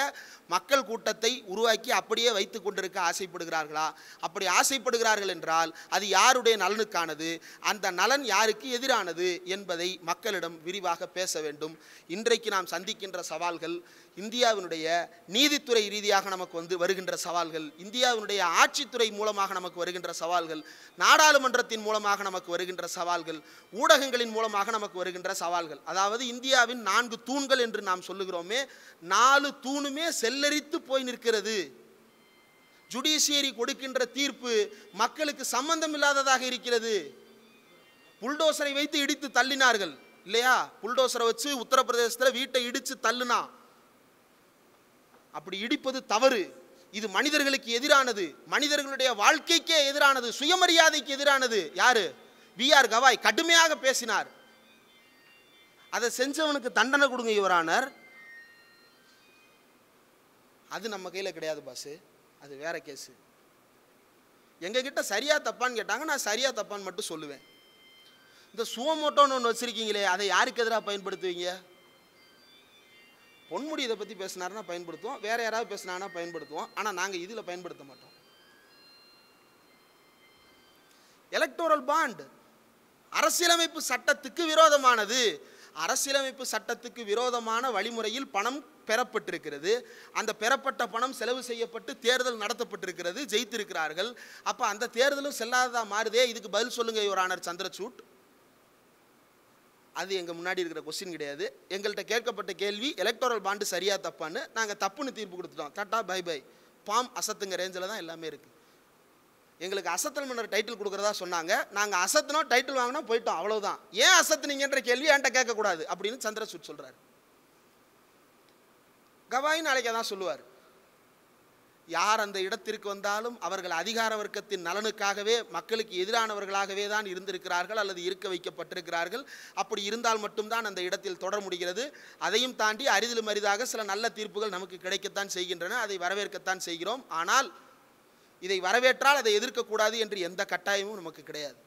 மக்கள் கூட்டத்தை உருவாக்கி அப்படியே வைத்து கொண்டிருக்க ஆசைப்படுகிறார்களா? அப்படி ஆசைப்படுகிறார்கள் என்றால் அது யாருடைய நலனுக்கானது, அந்த நலன் யாருக்கு எதிரானது என்பதை மக்களிடம் விரிவாக பேச வேண்டும். இன்றைக்கு நாம் சந்திக்கின்ற சவால்கள் இந்தியாவினுடைய நீதித்துறை ரீதியாக நமக்கு வருகின்ற சவால்கள், இந்தியாவினுடைய ஆட்சித்துறை மூலமாக நமக்கு வருகின்ற சவால்கள், நாடாளுமன்றத்தின் மூலமாக நமக்கு வருகின்ற சவால்கள், ஊடகங்களின் மூலமாக நமக்கு வருகின்ற சவால்கள். அதாவது இந்தியாவின் 4 தூண்கள் என்று நாம் சொல்லுகிறோமே, 4 தூணுமே செல்லரித்து போய் நிற்கிறது. ஜுடிஷியரி கொடுக்கின்ற தீர்ப்பு மக்களுக்கு சம்பந்தம் இல்லாததாக இருக்கிறது. புல்டோசரை வைத்து இடித்து தள்ளினார்கள் இல்லையா? புல்டோசரை வச்சு உத்தரப்பிரதேசத்தில் வீட்டை இடித்து தள்ளுனா, அப்படி இடிப்பது தவறு. இது மனிதர்களுக்கு எதிரானது, மனிதர்களுடைய வாழ்க்கைக்கே எதிரானது, சுயமரியாதைக்கு எதிரானது. யாரு? BR கவாய் கடுமையாக பேசினார். அதை செஞ்சவனுக்கு தண்டனை கொடுங்க யுவரானர். அது நம்ம கையில் கிடையாது பாஸ், அது வேற கேஸு. எங்ககிட்ட சரியா தப்பான்னு கேட்டாங்க, நான் சரியா தப்பான்னு மட்டும் சொல்லுவேன். இந்த சுவமோட்டோன்னு ஒன்று வச்சிருக்கீங்களே, அதை யாருக்கு எதிராக பயன்படுத்துவீங்க? பொன்முடி இதை பற்றி பேசினாருன்னா பயன்படுத்துவோம், வேற யாராவது பேசினாங்கன்னா பயன்படுத்துவோம். ஆனால் நாங்கள் இதில் பயன்படுத்த மாட்டோம். எலக்டோரல் பாண்ட் அரசியலமைப்பு சட்டத்துக்கு விரோதமானது. அரசியலமைப்பு சட்டத்துக்கு விரோதமான வழிமுறையில் பணம் பெறப்பட்டிருக்கிறது. அந்த பெறப்பட்ட பணம் செலவு செய்யப்பட்டு தேர்தல் நடத்தப்பட்டிருக்கிறது, ஜெயித்திருக்கிறார்கள். அப்போ அந்த தேர்தலும் செல்லாததாக மாறுதே. இதுக்கு பதில் சொல்லுங்க யுவர் ஆனர் சந்திரசூட். அது எங்கள் முன்னாடி இருக்கிற கொஸ்டின் கிடையாது. எங்கள்கிட்ட கேட்கப்பட்ட கேள்வி எலக்டோரல் பாண்டு சரியா தப்பான்னு. நாங்கள் தப்புன்னு தீர்ப்பு கொடுத்துட்டோம். டாட்டா பை பை, பாம் அசத்துங்க ரேஞ்சில் தான் எல்லாமே இருக்குது. எங்களுக்கு அசத்தல் மன்னர் டைட்டில் கொடுக்குறதா சொன்னாங்க. நாங்கள் அசத்தினோம், டைட்டில் வாங்கினோம், போயிட்டோம், அவ்வளோதான். ஏன் அசத்துனீங்கன்ற கேள்வி என்கிட்ட கேட்கக்கூடாது அப்படின்னு சந்திரசூட் சொல்கிறார். கவாய் நாளைக்கு தான் சொல்லுவார். யார் அந்த இடத்திற்கு வந்தாலும் அவர்கள் அதிகார வர்க்கத்தின் நலனுக்காகவே மக்களுக்கு எதிரானவர்களாகவே தான் இருந்திருக்கிறார்கள் அல்லது இருக்க வைக்கப்பட்டிருக்கிறார்கள். அப்படி இருந்தால் மட்டும்தான் அந்த இடத்தில் தொடர முடிகிறது. அதையும் தாண்டி அரிதிலும் அரிதாக சில நல்ல தீர்ப்புகள் நமக்கு கிடைக்கத்தான் செய்கின்றன. அதை வரவேற்கத்தான் செய்கிறோம். ஆனால் இதை வரவேற்றால் அதை எதிர்க்கக்கூடாது என்று எந்த கட்டாயமும் நமக்கு கிடையாது.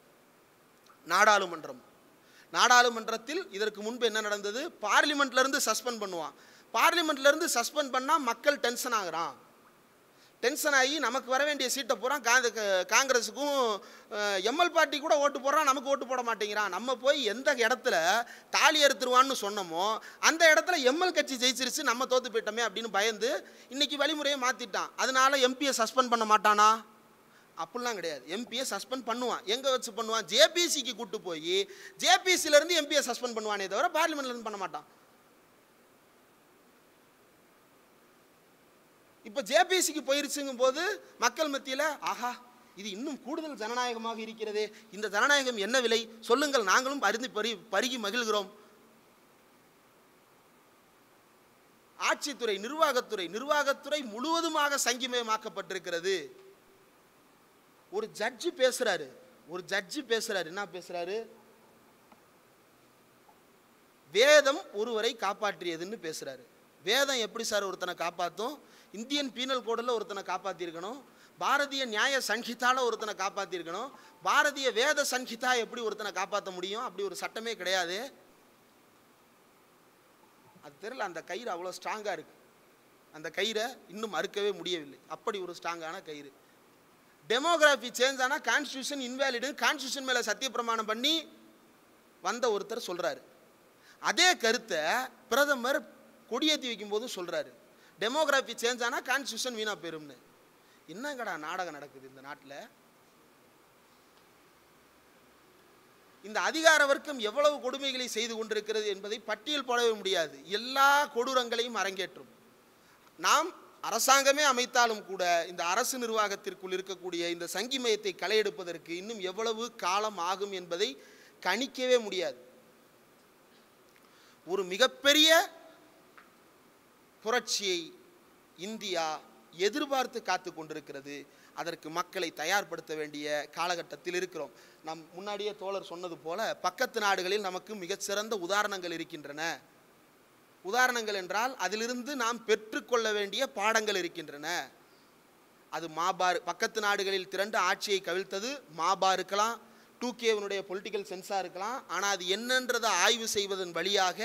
நாடாளுமன்றத்தில் இதற்கு முன்பு என்ன நடந்தது? பார்லிமெண்ட்லேருந்து சஸ்பெண்ட் பண்ணுவான். பார்லிமெண்ட்லேருந்து சஸ்பெண்ட் பண்ணால் மக்கள் டென்ஷன் ஆகிறான். டென்ஷன் ஆகி நமக்கு வர வேண்டிய சீட்டை போகிறான் காங்கிரஸுக்கும் எம்எல் பார்ட்டி கூட ஓட்டு போடுறான், நமக்கு ஓட்டு போட மாட்டேங்கிறான். நம்ம போய் எந்த இடத்துல தாலி அறுத்துருவான்னு சொன்னோமோ அந்த இடத்துல எம்எல் கட்சி ஜெயிச்சிருச்சு, நம்ம தோற்று போயிட்டோமே அப்படின்னு பயந்து இன்னைக்கு வழிமுறையை மாற்றிட்டான். அதனால எம்பியை சஸ்பெண்ட் பண்ண மாட்டானா? அப்படிலாம் கிடையாது. எம்பியை சஸ்பெண்ட் பண்ணுவான். எங்கே வச்சு பண்ணுவான்? ஜேபிசிக்கு கூட்டு போய் ஜேபிசியிலேருந்து எம்பியை சஸ்பெண்ட் பண்ணுவானே தவிர பார்லிமெண்ட்லேருந்து பண்ண மாட்டான். இப்போ ஜேபிசிக்கு போயிருச்சுங்கும் போது மக்கள் மத்தியில் ஆஹா, இது இன்னும் கூடுதல் ஜனநாயகமாக இருக்கிறதே, இந்த ஜனநாயகம் என்ன விலை சொல்லுங்கள், நாங்களும் அறிந்து பருகி மகிழ்கிறோம். ஆட்சித்துறை, நிர்வாகத்துறை முழுவதுமாக சங்கிமயமாக்கப்பட்டிருக்கிறது. ஒரு ஜட்ஜி பேசுறாரு. என்ன பேசுறாரு? வேதம் ஒருவரை காப்பாற்றியதுன்னு பேசுறாரு. வேதம் எப்படி சார் ஒருத்தனை காப்பாற்றும்? இந்தியன் பீனல் கோடில் ஒருத்தனை காப்பாற்றிருக்கணும், பாரதிய நியாய சங்கிதால ஒருத்தனை காப்பாற்றிருக்கணும், பாரதிய வேத சங்கிதா எப்படி ஒருத்தனை காப்பாற்ற முடியும்? அப்படி ஒரு சட்டமே கிடையாது. அது தெரியல, அந்த கயிறு அவ்வளோ ஸ்ட்ராங்காக இருக்கு. அந்த கயிறை இன்னும் அறுக்கவே முடியவில்லை. அப்படி ஒரு ஸ்ட்ராங்கான கயிறு. டெமோகிராஃபி சேஞ்ச் ஆனால் கான்ஸ்டியூஷன் இன்வேலிடு, கான்ஸ்டியூஷன் மேலே சத்தியப்பிரமாணம் பண்ணி வந்த ஒருத்தர் சொல்கிறாரு. அதே கருத்தை பிரதமர் கொடியேற்றி வைக்கும்போது சொல்கிறாரு, டெமோகிராஃபி சேஞ்ச் ஆனால் கான்ஸ்டியூஷன் வீணாக போயிரும்னு. என்னங்கடா நாடகம் நடக்குது இந்த நாட்டில்? இந்த அதிகார வர்க்கம் எவ்வளவு கொடுமைகளை செய்து கொண்டிருக்கிறது என்பதை பட்டியல் போடவே முடியாது. எல்லா கொடூரங்களையும் அரங்கேற்றும். நாம் அரசாங்கமே அமைத்தாலும் கூட இந்த அரசு நிர்வாகத்திற்குள் இருக்கக்கூடிய இந்த சங்கிமயத்தை களையெடுப்பதற்கு இன்னும் எவ்வளவு காலம் ஆகும் என்பதை கணிக்கவே முடியாது. ஒரு மிகப்பெரிய புரட்சியை இந்தியா எதிர்பார்த்து காத்து கொண்டிருக்கிறது. அதற்கு மக்களை தயார்படுத்த வேண்டிய காலகட்டத்தில் இருக்கிறோம். நம் முன்னாடியே தோழர் சொன்னது போல பக்கத்து நாடுகளில் நமக்கு மிகச்சிறந்த உதாரணங்கள் இருக்கின்றன. உதாரணங்கள் என்றால் அதிலிருந்து நாம் பெற்றுக்கொள்ள வேண்டிய பாடங்கள் இருக்கின்றன. அது மாபார், பக்கத்து நாடுகளில் திரண்டு ஆட்சியை கவிழ்த்தது மாபா இருக்கலாம், 2K பொலிட்டிக்கல் சென்ஸாக இருக்கலாம். ஆனால் அது என்னன்றதை ஆய்வு செய்வதன் வழியாக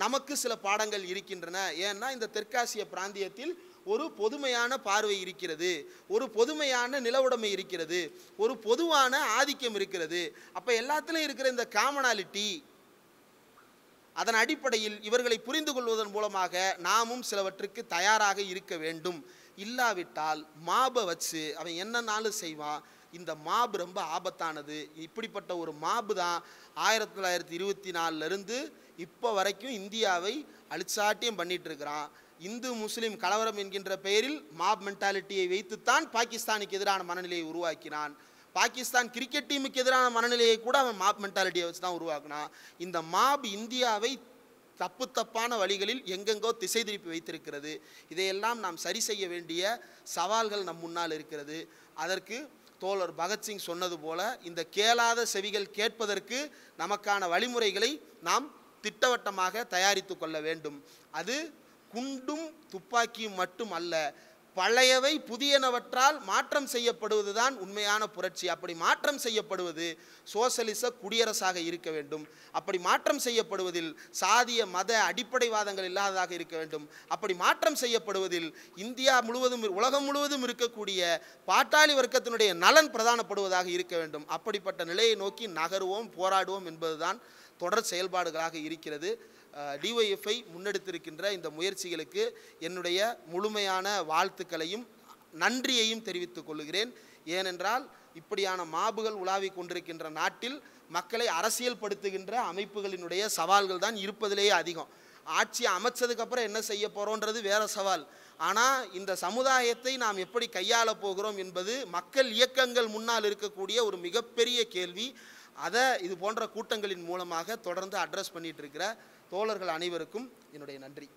நமக்கு சில பாடங்கள் இருக்கின்றன. ஏன்னா இந்த தெற்காசிய பிராந்தியத்தில் ஒரு பொதுமையான பார்வை இருக்கிறது, ஒரு பொதுமையான நிலவுடைமை இருக்கிறது, ஒரு பொதுவான ஆதிக்கம் இருக்கிறது. அப்போ எல்லாத்துலேயும் இருக்கிற இந்த காமனாலிட்டி, அதன் அடிப்படையில் இவர்களை புரிந்து கொள்வதன் மூலமாக நாமும் சிலவற்றுக்கு தயாராக இருக்க வேண்டும். இல்லாவிட்டால் மாபை வச்சு அவன் என்னன்னாலும் செய்வான். இந்த மாபு ரொம்ப ஆபத்தானது. இப்படிப்பட்ட ஒரு மாபு தான் 1924 இப்போ வரைக்கும் இந்தியாவை அழிச்சாட்டியம் பண்ணிட்டு இருக்கிறான். இந்து முஸ்லீம் கலவரம் என்கின்ற பெயரில் மாப் மென்டாலிட்டியை வைத்துத்தான் பாகிஸ்தானுக்கு எதிரான மனநிலையை உருவாக்கினான். பாகிஸ்தான் கிரிக்கெட் டீமுக்கு எதிரான மனநிலையை கூட அவன் மாப் மென்டாலிட்டியை வச்சு தான் உருவாக்கினான். இந்த மாப் இந்தியாவை தப்பான வழிகளில் எங்கெங்கோ திசை திருப்பி வைத்திருக்கிறது. இதையெல்லாம் நாம் சரி செய்ய வேண்டிய சவால்கள் நம் முன்னால் இருக்கிறது. அதற்கு தோழர் பகத்சிங் சொன்னது போல இந்த கேளாத செவிகள் கேட்பதற்கு நமக்கான வழிமுறைகளை நாம் திட்டவட்டமாக தயாரித்து கொள்ள வேண்டும். அது குண்டும் துப்பாக்கியும் மட்டும் அல்ல, பழையவை புதியனவற்றால் மாற்றம் செய்யப்படுவதுதான் உண்மையான புரட்சி. அப்படி மாற்றம் செய்யப்படுவது சோசலிச குடியரசாக இருக்க வேண்டும். அப்படி மாற்றம் செய்யப்படுவதில் சாதிய மத அடிப்படைவாதங்கள் இல்லாததாக இருக்க வேண்டும். அப்படி மாற்றம் செய்யப்படுவதில் இந்தியா முழுவதும் உலகம் முழுவதும் இருக்கக்கூடிய பாட்டாளி வர்க்கத்தினுடைய நலன் பிரதானப்படுவதாக இருக்க வேண்டும். அப்படிப்பட்ட நிலையை நோக்கி நகருவோம், போராடுவோம் என்பதுதான் தொடர் செயல்பாடுகளாக இருக்கிறது. டிஒய்எஃப்ஐ முன்னெடுத்திருக்கின்ற இந்த முயற்சிகளுக்கு என்னுடைய முழுமையான வாழ்த்துக்களையும் நன்றியையும் தெரிவித்துக் கொள்கிறேன். ஏனென்றால் இப்படியான மாபுகள் உலாவிக் கொண்டிருக்கின்ற நாட்டில் மக்களை அரசியல் படுத்துகின்ற அமைப்புகளினுடைய சவால்கள் தான் இருப்பதிலேயே அதிகம். ஆட்சியை அமைச்சதுக்கப்புறம் என்ன செய்ய போகிறோன்றது வேறு சவால். ஆனால் இந்த சமுதாயத்தை நாம் எப்படி கையாள போகிறோம் என்பது மக்கள் இயக்கங்கள் முன்னால் இருக்கக்கூடிய ஒரு மிகப்பெரிய கேள்வி. அதை இது போன்ற கூட்டங்களின் மூலமாக தொடர்ந்து அட்ரஸ் பண்ணிட்டு இருக்கிற தோழர்கள் அனைவருக்கும் என்னுடைய நன்றி.